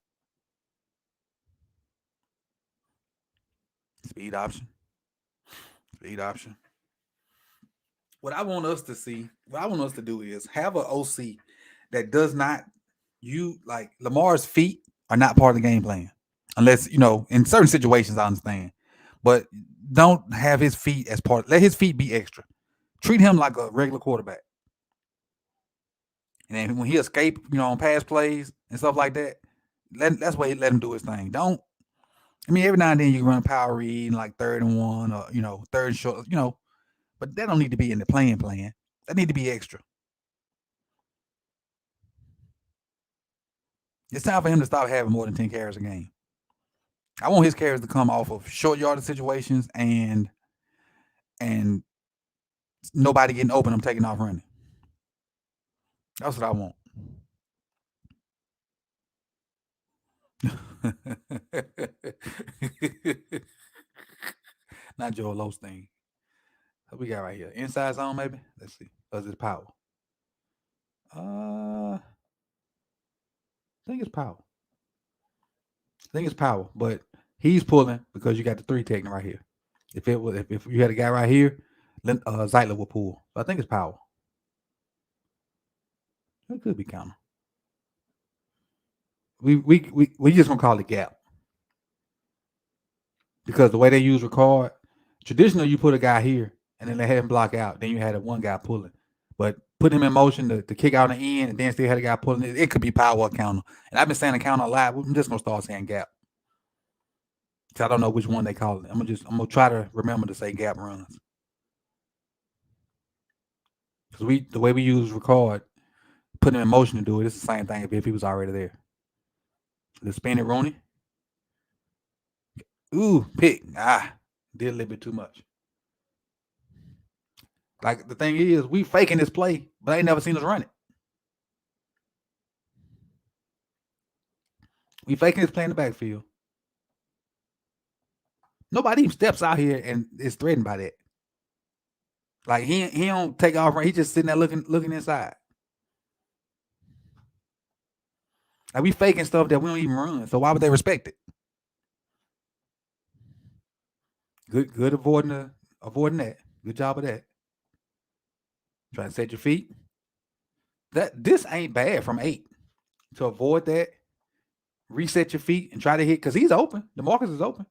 Speed option. Speed option. What I want us to do is have an OC that does not like Lamar's feet are not part of the game plan. Unless, in certain situations I understand. But don't have his feet as part. Let his feet be extra. Treat him like a regular quarterback. And then when he escape, on pass plays and stuff like that, that's why he let him do his thing. Don't. I mean, every now and then you can run power read like 3rd and 1 or 3rd and short, but that don't need to be in the playing plan. That need to be extra. It's time for him to stop having more than 10 carries a game. I want his carries to come off of short yardage situations and nobody getting open. I'm taking off running. That's what I want. Not Joel Osteen. What we got right here? Inside zone, maybe? Let's see. Or is it power? I think it's power. But he's pulling because you got the 3 technique right here. If you had a guy right here, Zeitler will pull. So I think it's power. It could be counter. We just gonna call it gap because the way they use record, traditionally you put a guy here and then they had him block out. Then you had a one guy pulling. But put him in motion to kick out the end, and then still had a guy pulling it. It could be power counter. And I've been saying the counter a lot. I'm just gonna start saying gap. So I don't know which one they call it. I'm gonna try to remember to say gap runs. Because the way we use record, put him in motion to do it, it's the same thing if he was already there. The spin it Rooney. Ooh, pick. Did a little bit too much. Like the thing is, we faking this play, but I ain't never seen us run it. We faking this play in the backfield. Nobody even steps out here and is threatened by that. Like he don't take off. He just sitting there looking inside. Like we faking stuff that we don't even run. So why would they respect it? Good avoiding that. Good job of that. Trying to set your feet. This ain't bad from 8 to avoid that. Reset your feet and try to hit because he's open. DeMarcus is open.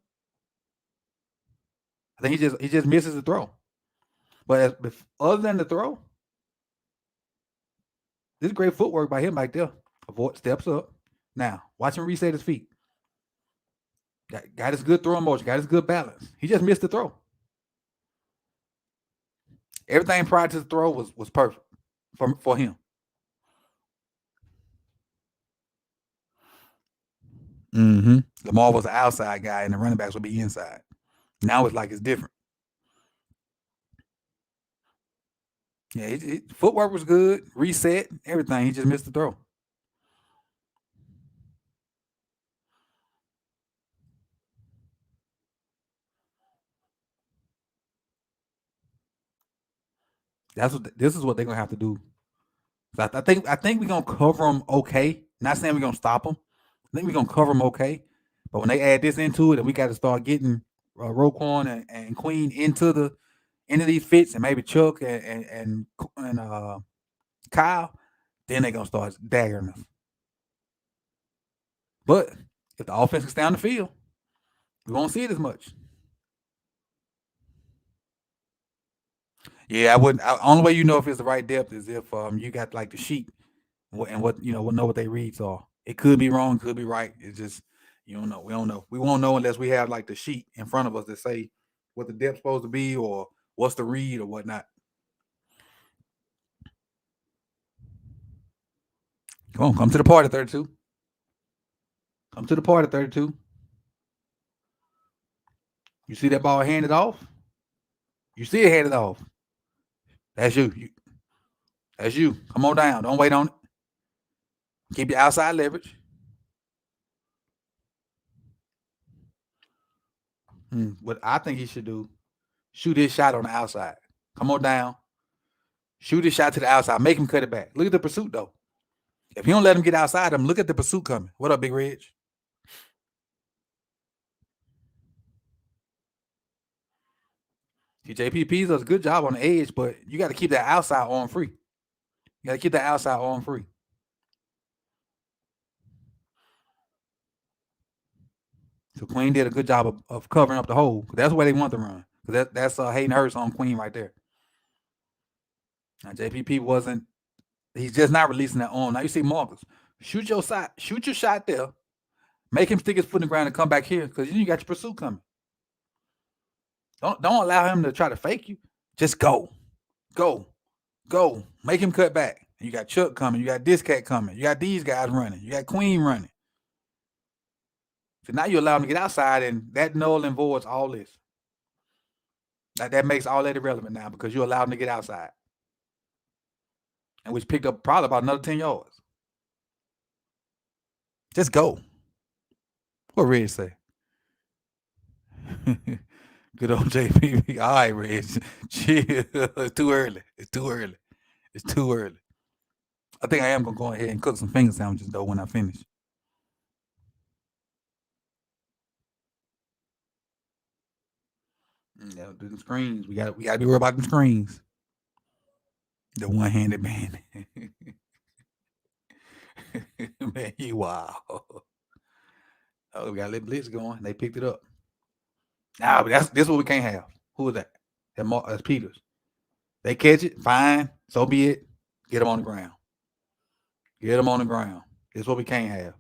I think he just misses the throw. But other than the throw, this is great footwork by him back there. Avoid steps up. Now watch him reset his feet. Got his good throwing motion. Got his good balance. He just missed the throw. Everything prior to the throw was perfect for him. Lamar was an outside guy, and the running backs would be inside. Now it's like it's different. Yeah, footwork was good, reset, everything. He just missed the throw. This is what they're gonna have to do. So I think we're gonna cover them okay. Not saying we're gonna stop them. I think we're gonna cover them okay. But when they add this into it, and we got to start getting Roquan and Queen into these fits, and maybe Chuck and Kyle, then they're gonna start daggering us. But if the offense can stay on the field, we won't see it as much. Yeah, I wouldn't. Only way you know if it's the right depth is if you got like the sheet and what we'll know what they reads are. It could be wrong, could be right. It's just you don't know. We don't know. We won't know unless we have like the sheet in front of us that say what the depth's supposed to be or what's the read or whatnot. Come to the party, 32. Come to the party, 32. You see that ball handed off? You see it handed off. That's you. That's you. Come on down. Don't wait on it. Keep your outside leverage. What I think he should do, shoot his shot on the outside. Come on down. Shoot his shot to the outside. Make him cut it back. Look at the pursuit, though. If you don't let him get outside him, look at the pursuit coming. What up, Big Reg? JPP does a good job on the edge, but you got to keep that outside arm free. You got to keep that outside arm free. So Queen did a good job of covering up the hole. That's where they want to run. That's Hayden Hurst on Queen right there. Now JPP wasn't. He's just not releasing that arm. Now you see Marcus. Shoot your shot there. Make him stick his foot in the ground and come back here because you got your pursuit coming. Don't allow him to try to fake you. Just go. Make him cut back. You got Chuck coming. You got this cat coming. You got these guys running. You got Queen running. So now you allow him to get outside, and that null and voids all this. That makes all that irrelevant now because you allowed him to get outside. And which picked up probably about another 10 yards. Just go. What Red say? Good old JPP. All right, Red. Chill. It's too early. I think I am going to go ahead and cook some finger sandwiches, though, when I finish. Yeah, do the screens. We got to be worried about the screens. The one-handed man. Man, you wow. Oh, we got a little blitz going. They picked it up. Nah, but this is what we can't have. Who is that? That's Peters. They catch it, fine. So be it. Get them on the ground. Get them on the ground. It's what we can't have.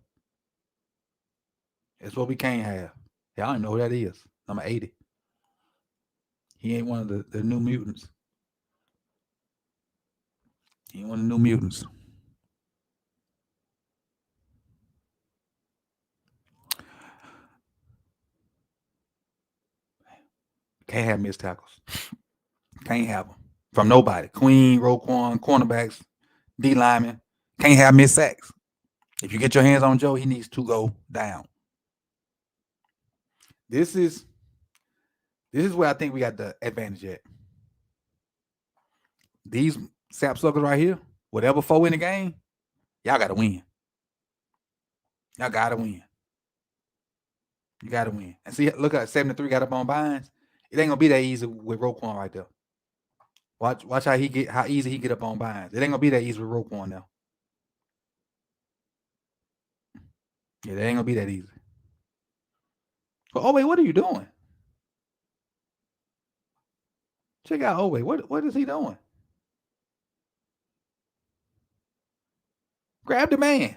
It's what we can't have. Yeah, I don't even know who that is. Number 80. He ain't one of the new mutants. He ain't one of the new mutants. Can't have missed tackles. Can't have them. From nobody. Queen, Roquan, cornerbacks, D linemen. Can't have missed sacks. If you get your hands on Joe, he needs to go down. This is where I think we got the advantage at. These sapsuckers right here, whatever four in the game, y'all got to win. Y'all got to win. You got to win. And see, look at 7-3 got up on Bynes. It ain't gonna be that easy with Roquan right there. Watch how easy he get up on Bynes. It ain't gonna be that easy with Roquan now. Yeah, it ain't gonna be that easy. But oh wait, what are you doing? Check out Owe. What is he doing? Grab the man.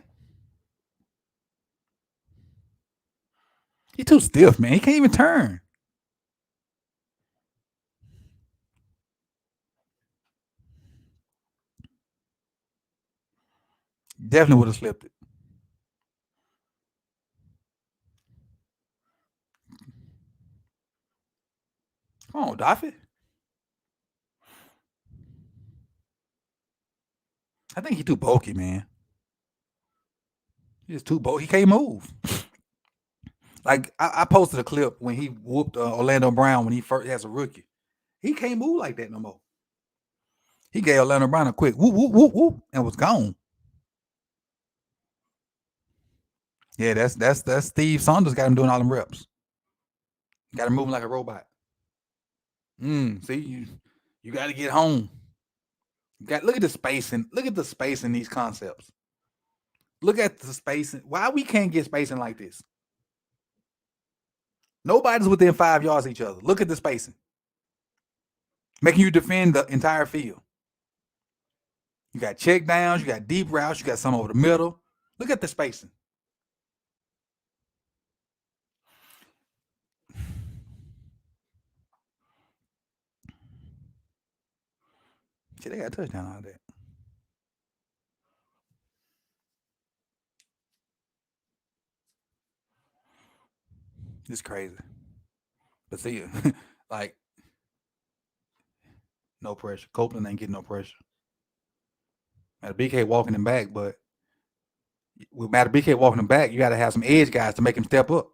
He too stiff, man. He can't even turn. Definitely would have slipped it. Come on, Daffy. I think he too bulky, man. He's too bulky. He can't move. Like I posted a clip when he whooped Orlando Brown when he first as a rookie. He can't move like that no more. He gave Orlando Brown a quick whoop, whoop, whoop, whoop, and was gone. Yeah, that's Steve Saunders got him doing all them reps. Got him moving like a robot. See, you got to get home. Look at the spacing. Look at the space in these concepts. Look at the spacing. Why we can't get spacing like this? Nobody's within 5 yards of each other. Look at the spacing. Making you defend the entire field. You got check downs, you got deep routes, you got some over the middle. Look at the spacing. See, they got a touchdown out of that. It's crazy. But see, like, no pressure. Copeland ain't getting no pressure. BK walking him back, but with BK walking him back, you got to have some edge guys to make him step up.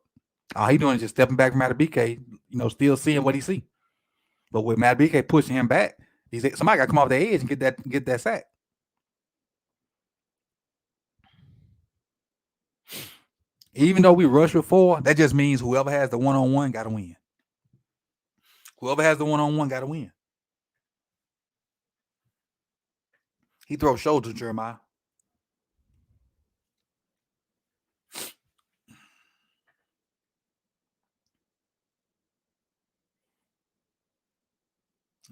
All he doing is just stepping back from BK, still seeing what he see. But with BK pushing him back, somebody got to come off the edge and get that sack. Even though we rush with 4, that just means whoever has the one-on-one got to win. Whoever has the one-on-one got to win. He throws shoulders, Jeremiah.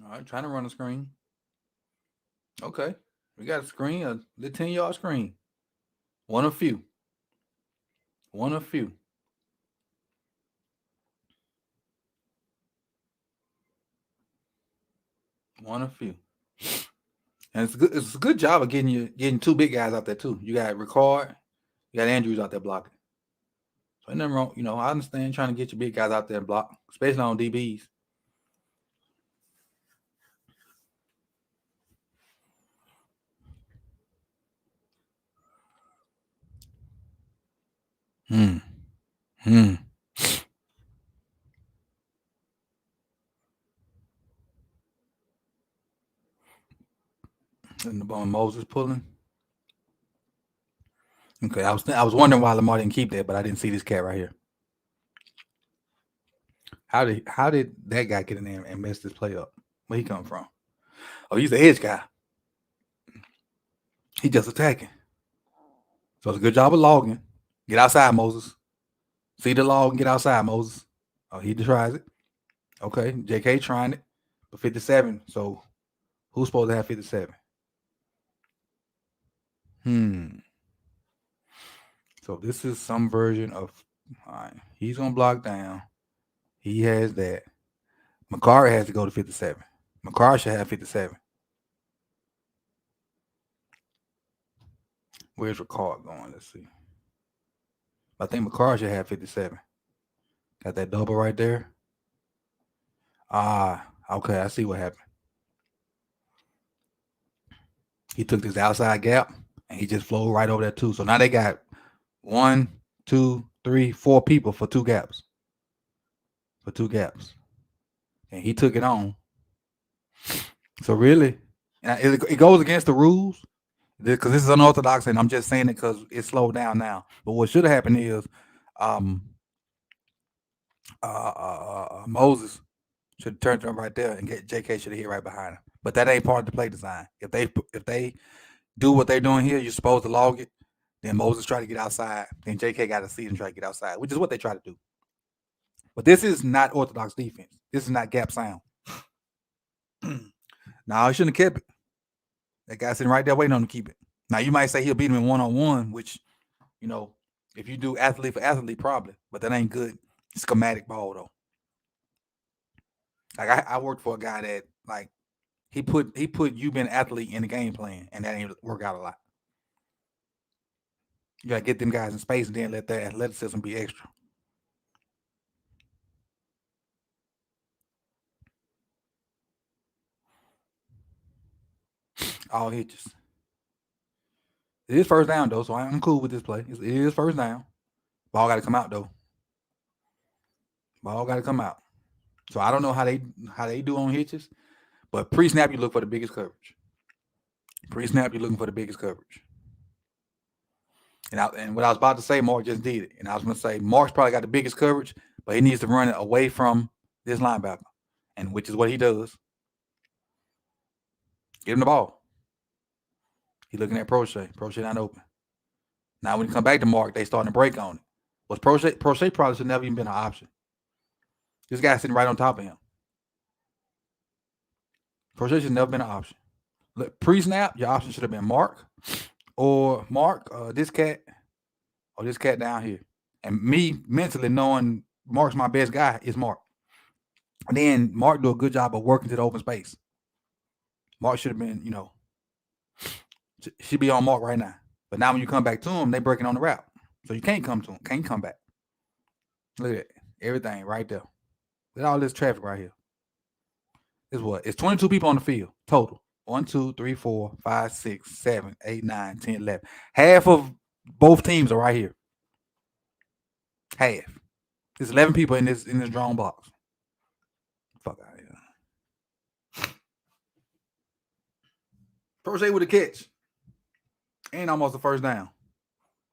All right, trying to run a screen. Okay, we got a screen, a 10-yard screen. One of few. One of few. One of few. And it's good. It's a good job of getting two big guys out there too. You got Ricard, you got Andrews out there blocking. So ain't nothing wrong. I understand trying to get your big guys out there and block, especially on DBs. And the ball Moses pulling. Okay, I was wondering why Lamar didn't keep that, but I didn't see this cat right here. How did that guy get in there and mess this play up? Where he come from? Oh, he's the edge guy. He just attacking. So it's a good job of logging. Get outside, Moses. See the log and get outside, Moses. Oh, he tries it. Okay, JK trying it. But 57. So who's supposed to have 57? Hmm. So this is some version of. All right. He's gonna block down. He has that. McCarr has to go to 57. McCarr should have 57. Where's Ricard going? Let's see. I think McCarr should have 57. Got that double right there. Ah, okay. I see what happened. He took this outside gap and he just flowed right over there too. So now they got 1, 2, 3, 4 people for 2 gaps. For 2 gaps. And he took it on. So really, and it goes against the rules because this is unorthodox, and I'm just saying it because it slowed down now. But what should have happened is, um, Moses should have turned to him right there, and get JK should have hit right behind him. But that ain't part of the play design. If they do what they're doing here, you're supposed to log it. Then Moses try to get outside. Then JK got to see and try to get outside, which is what they try to do. But this is not orthodox defense. This is not gap sound. No, he shouldn't have kept it. That guy sitting right there waiting on him to keep it. Now you might say he'll beat him in one-on-one, which, you know, if you do athlete for athlete, probably, but that ain't good schematic ball though. Like I worked for a guy that like he put you being an athlete in the game plan, and that ain't work out a lot. You gotta get them guys in space and then let their athleticism be extra. All hitches. It is first down though, so I'm cool with this play. It is first down. Ball got to come out though. Ball got to come out. So I don't know how they do on hitches, but pre-snap you look for the biggest coverage. Pre-snap you're looking for the biggest coverage. And what I was about to say, Mark just did it. And I was going to say Mark's probably got the biggest coverage, but he needs to run it away from this linebacker, and which is what he does. Get him the ball. He's looking at Prochet. Prochet not open. Now when you come back to Mark, they starting to break on it. Was Prochet probably should never even been an option. This guy's sitting right on top of him. Prochet should never been an option. Look, pre-snap, your option should have been Mark or this cat or this cat down here. And me mentally knowing Mark's my best guy is Mark. And then Mark do a good job of working to the open space. Mark should have been, should be on Mark right now. But now when you come back to him, they breaking on the route. So you can't come to him. Can't come back. Look at it. Everything right there. Look at all this traffic right here. It's what? It's 22 people on the field total. 1, 2, 3, 4, 5, 6, 7, 8, 9, 10, 11. Half of both teams are right here. Half. There's 11 people in this drone box. Fuck out of here. Prochet with a catch. And almost a first down.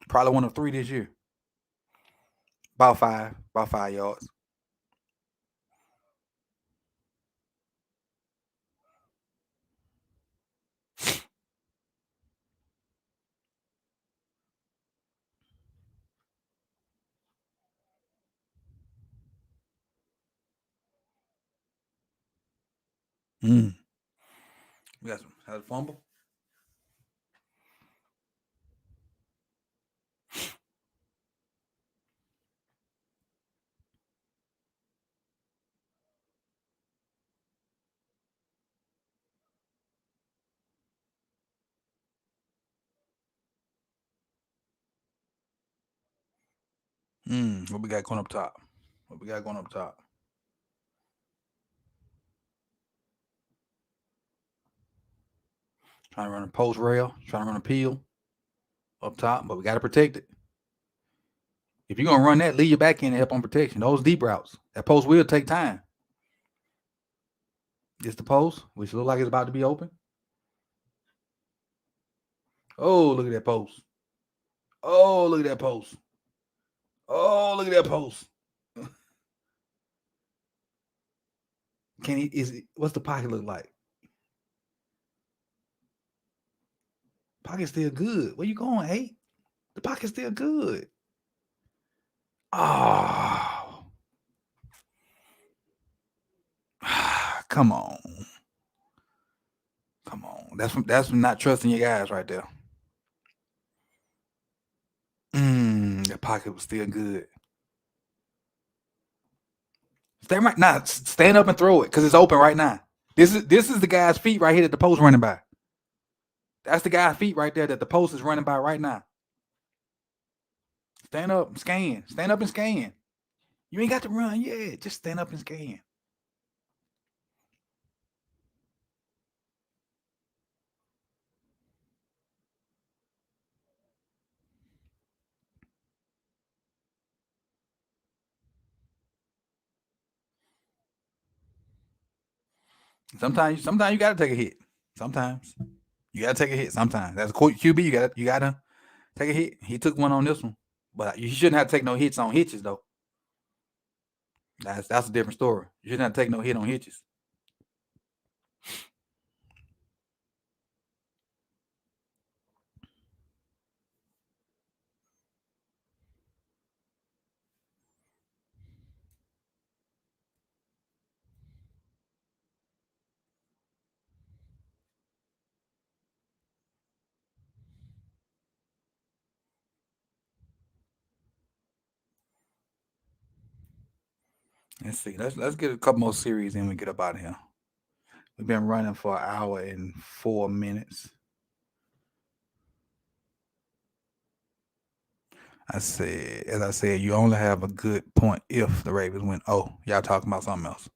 Probably one of 3 this year. About 5 yards. We got some. Had a fumble. What we got going up top? What we got going up top? Trying to run a post rail. Trying to run a peel up top, but we got to protect it. If you're gonna run that, leave your back end and help on protection. Those deep routes. That post will take time. It's the post, which look like it's about to be open. Oh, look at that post. Oh, look at that post. Oh, look at that post. What's the pocket look like? Pocket's still good. Where you going, hey? The pocket's still good. Oh. Come on. Come on. That's not trusting your guys right there. The pocket was still good. Stand right now. Stand up and throw it because it's open right now. This is the guy's feet right here that the post running by. That's the guy's feet right there that the post is running by right now. Stand up and scan. Stand up and scan. You ain't got to run yet. Just stand up and scan. Sometimes you gotta take a hit. Sometimes you gotta take a hit. Sometimes that's a QB. You gotta take a hit. He took one on this one, but you shouldn't have to take no hits on hitches though. That's a different story. You shouldn't have to take no hit on hitches. Let's see. Let's get a couple more series and we get up out of here. We've been running for an hour and 4 minutes. As I said, you only have a good point if the Ravens win. Oh, y'all talking about something else.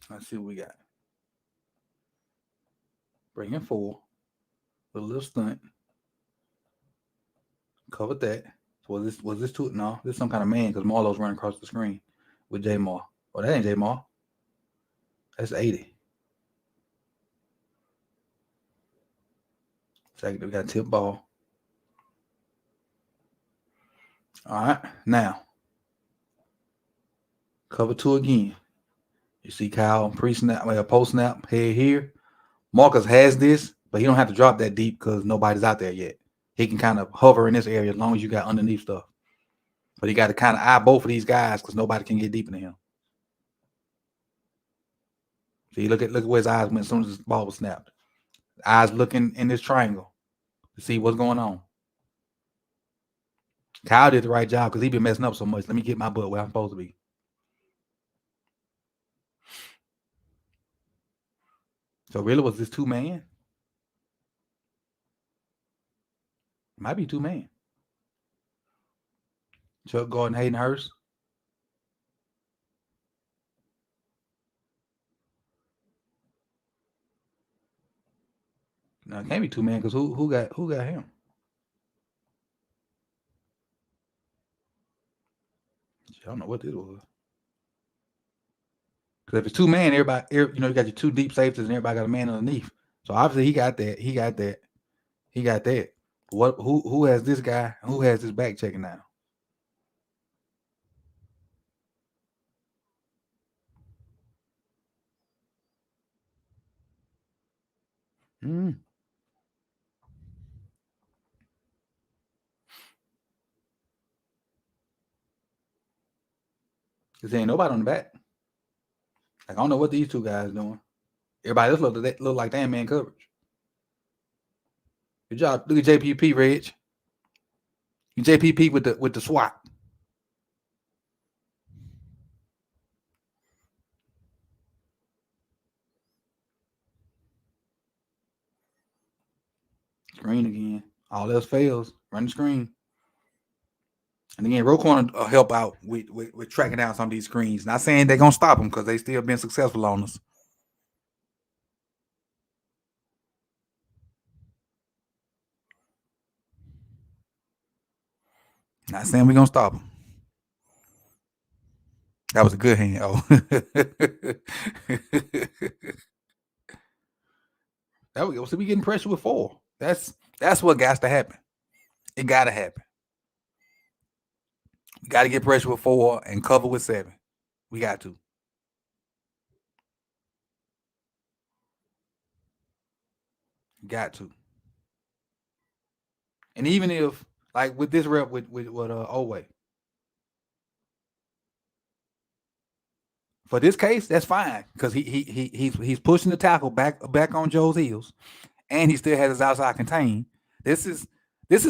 Let's see what we got. Bring in 4. With a little stunt. Covered that. So was this too? No, this is some kind of man because Marlowe's running across the screen with J Mar. Oh, that ain't J Mar. That's 80. Second, we got a tip ball. All right, now cover 2 again. You see Kyle pre-snap, post-snap, head here. Marcus has this, but he don't have to drop that deep because nobody's out there yet. He can kind of hover in this area as long as you got underneath stuff. But he got to kind of eye both of these guys because nobody can get deep into him. See, look at where his eyes went as soon as the ball was snapped. Eyes looking in this triangle to see what's going on. Kyle did the right job because he been messing up so much. Let me get my butt where I'm supposed to be. So really, was this 2-man? Might be 2-man. Chuck Gordon, Hayden Hurst. No, it can't be 2-man because who got him? I don't know what this was. Because if it's 2-man, everybody, you got your 2 deep safeties and everybody got a man underneath. So obviously he got that. He got that. What? Who has this guy? Who has this back checking now? Because there ain't nobody on the back. Like I don't know what these 2 guys doing. Everybody else look like they ain't man coverage. Good job. Look at JPP, Reg. JPP with the swat. Screen again. All else fails. Run the screen. And again, Roquan will help out with tracking down some of these screens. Not saying they're gonna stop them because they still been successful on us. Not saying we're gonna stop them. That was a good hand. Oh, that we go. So we getting pressure with 4. That's what got to happen. It got to happen. We got to get pressure with 4 and cover with 7. We got to. Got to. And even if, like with this rep with Oway, For this case, that's fine because he's pushing the tackle back on Joe's heels, and he still has his outside contain. This is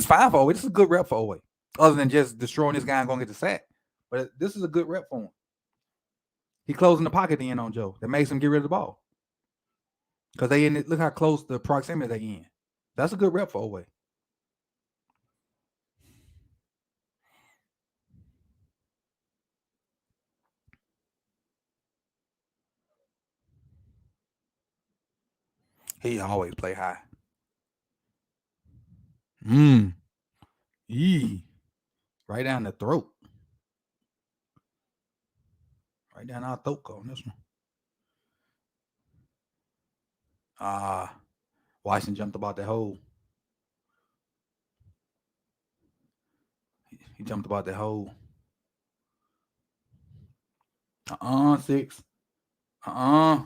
fine for Owe. This is a good rep for Owe, other than just destroying this guy and going to get the sack. But this is a good rep for him. He closing the pocket in on Joe. That makes him get rid of the ball because they in it. Look how close the proximity they in. That's a good rep for Owe. He always play high. Right down the throat. Right down our throat on this one. Washington jumped about that hole. He jumped about that hole. 6. That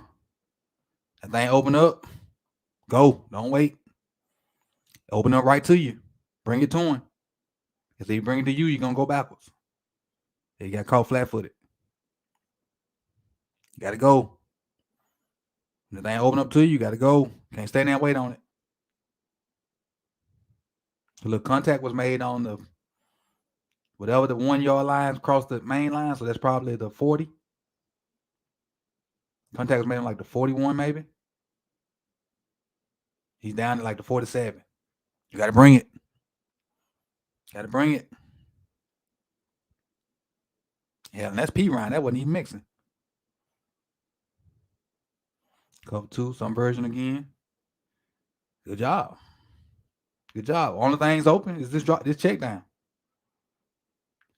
thing open up. Go. Don't wait. Open up right to you. Bring it to him. If he bring it to you, you're going to go backwards. You got caught flat-footed. You got to go. If the thing open up to you, you got to go. Can't stand there and wait on it. The little contact was made on the whatever the 1 yard lines across the main line, so that's probably the 40. Contact was made on like the 41, maybe. He's down to like the 47. You got to bring it. Got to bring it. Yeah, and that's P. Ryan. That wasn't even mixing. Cover 2, some version again. Good job. Good job. Only thing's open is this check down.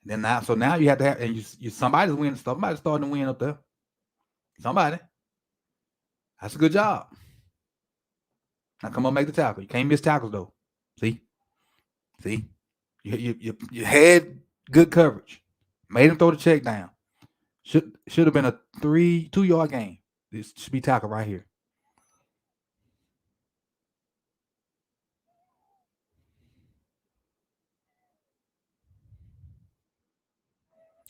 Then now you have to have, and you somebody's winning. Somebody's starting to win up there. Somebody. That's a good job. Now come on, make the tackle. You can't miss tackles though. See, you had good coverage. Made him throw the check down. Should have been a 2-yard game. This should be tackle right here.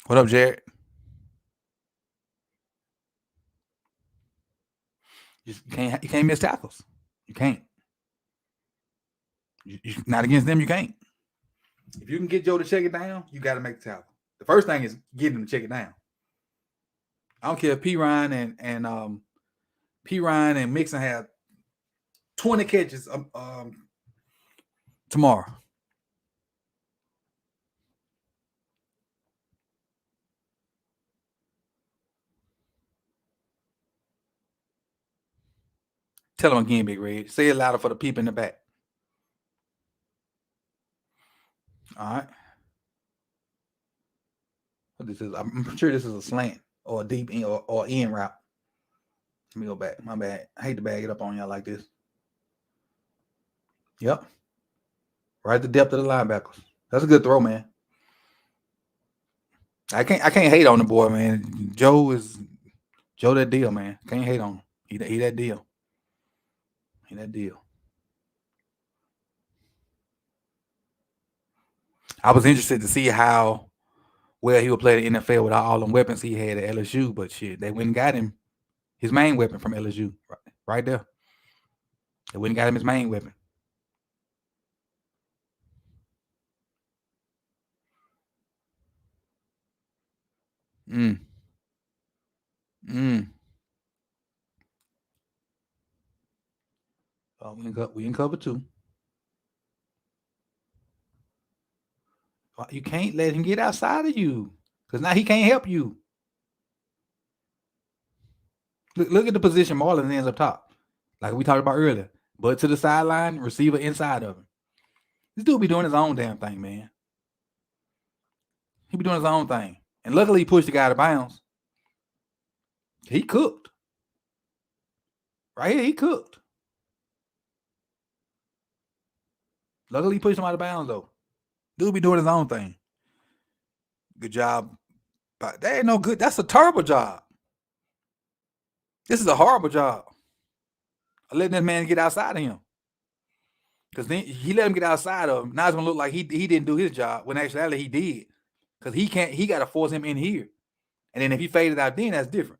What up, Jared? You can't miss tackles. You can't. You not against them. You can't. If you can get Joe to check it down, you got to make the tackle. The first thing is getting him to check it down. I don't care if P. Ryan and Mixon have 20 catches tomorrow. Tell him again, Big Red. Say it louder for the people in the back. All right. What this is? I'm sure this is a slant or a deep in or in route. Let me go back. My bad. I hate to bag it up on y'all like this. Yep. Right at the depth of the linebackers. That's a good throw, man. I can't hate on the boy, man. Joe that deal, man. Can't hate on him. He that deal. He that deal. I was interested to see how well he would play the NFL without all them weapons he had at LSU, but shit, they went and got him his main weapon from LSU right there. They went and got him his main weapon. We in cover 2. You can't let him get outside of you because now he can't help you. Look at the position Marlins ends up top, like we talked about earlier. But to the sideline, receiver inside of him. This dude be doing his own damn thing, man. He be doing his own thing. And luckily he pushed the guy out of bounds. He cooked. Right here, he cooked. Luckily he pushed him out of bounds, though. Dude be doing his own thing. Good job. But that ain't no good. That's a terrible job. This is a horrible job. Letting this man get outside of him. Because then he let him get outside of him. Now it's gonna look like he didn't do his job when actually he did. Because he got to force him in here. And then if he faded out then, that's different.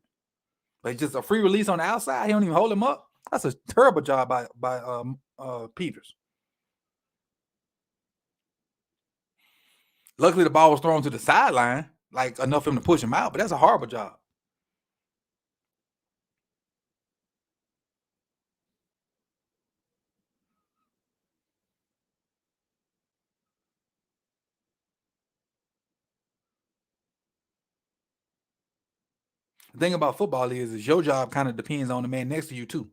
But just a free release on the outside. He don't even hold him up. That's a terrible job by Peters. Luckily, the ball was thrown to the sideline, like enough for him to push him out. But that's a horrible job. The thing about football is your job kind of depends on the man next to you too.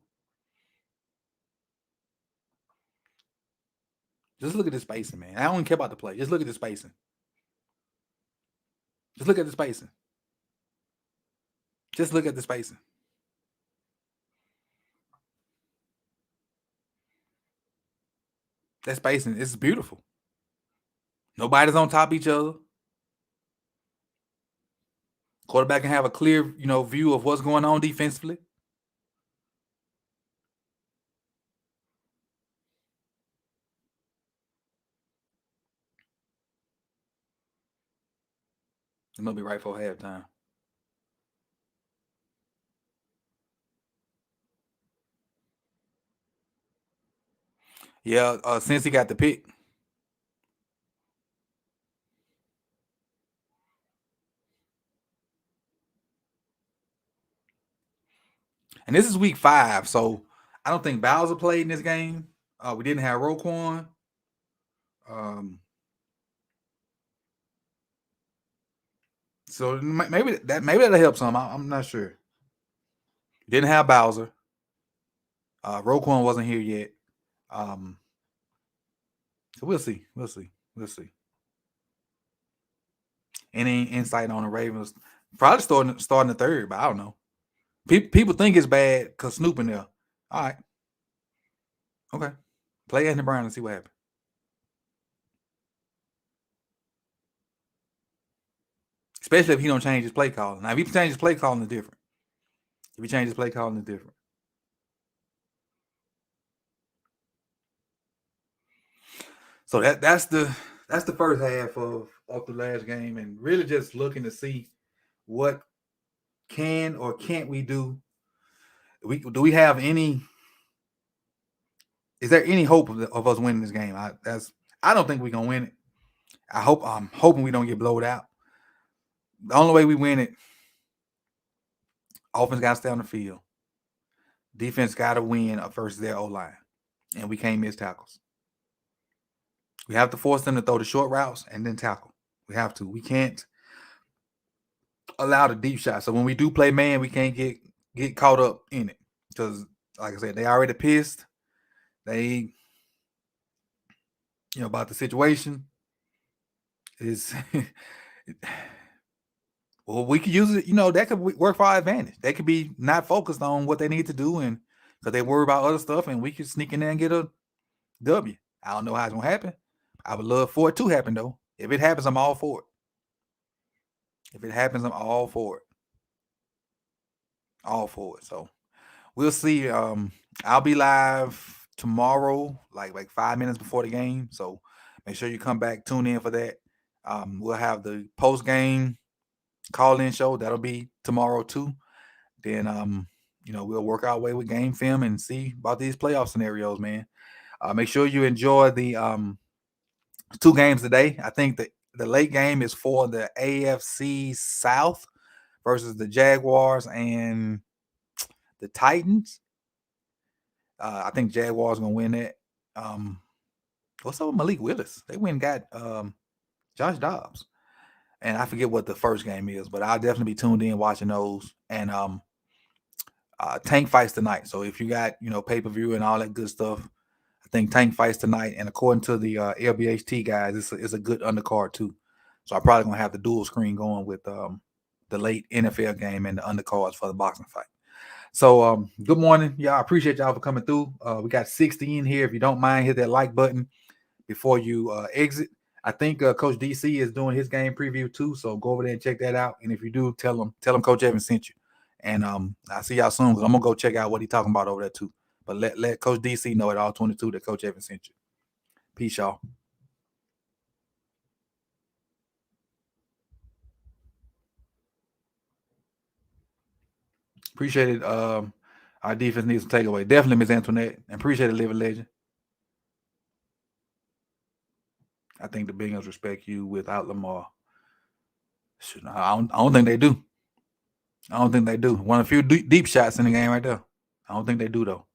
Just look at the spacing, man. I don't even care about the play. Just look at the spacing. Just look at the spacing. Just look at the spacing. That spacing is beautiful. Nobody's on top of each other. Quarterback can have a clear, view of what's going on defensively. It must be right for halftime. Yeah, since he got the pick. And this is week 5, so I don't think Bowser played in this game. We didn't have Roquan. So maybe that'll help some. I'm not sure. Didn't have Bowser. Roquan wasn't here yet. So we'll see. We'll see. Any insight on the Ravens? Probably starting the third, but I don't know. People think it's bad because Snoop in there. All right. Okay. Play Anthony Brown and see what happens. Especially if he don't change his play calling. Now, if he changes play calling, it's different. If he changes play calling, it's different. So that's the first half of the last game, and really just looking to see what can or can't we do. Do we have any? Is there any hope of us winning this game? I don't think we're gonna win it. I'm hoping we don't get blowed out. The only way we win it, offense got to stay on the field. Defense got to win versus their O-line, and we can't miss tackles. We have to force them to throw the short routes and then tackle. We have to. We can't allow the deep shot. So when we do play man, we can't get caught up in it because, like I said, they already pissed. They, about the situation. Is well, we could use it. That could work for our advantage. They could be not focused on what they need to do, and because they worry about other stuff, and we could sneak in there and get a W. I don't know how it's gonna happen. I would love for it to happen though. If it happens, I'm all for it. If it happens, I'm all for it. All for it. So we'll see. I'll be live tomorrow, like 5 minutes before the game. So make sure you come back, tune in for that. We'll have the post game call-in show. That'll be tomorrow too. Then we'll work our way with game film and see about these playoff scenarios, man. Make sure you enjoy the 2 games today. I think the late game is for the AFC South versus the Jaguars and the Titans. I think Jaguars gonna win it. What's up with Malik Willis? They went and got Josh Dobbs. And I forget what the first game is, but I'll definitely be tuned in watching those. And Tank fights tonight. So if you got, pay-per-view and all that good stuff, I think Tank fights tonight. And according to the LBHT guys, it's a good undercard too. So I'm probably going to have the dual screen going with the late NFL game and the undercards for the boxing fight. So good morning. Y'all, I appreciate y'all for coming through. We got 60 in here. If you don't mind, hit that like button before you exit. I think Coach DC is doing his game preview too, so go over there and check that out. And if you do, tell him Coach Evans sent you. And I'll see y'all soon because I'm gonna go check out what he's talking about over there too. But let Coach DC know at all 22 that Coach Evans sent you. Peace, y'all. Appreciate it. Our defense needs some takeaway. Definitely Miss Antoinette. And appreciate it, Living Legend. I think the Bengals respect you without Lamar. I don't think they do. I don't think they do. One of the few deep shots in the game right there. I don't think they do though.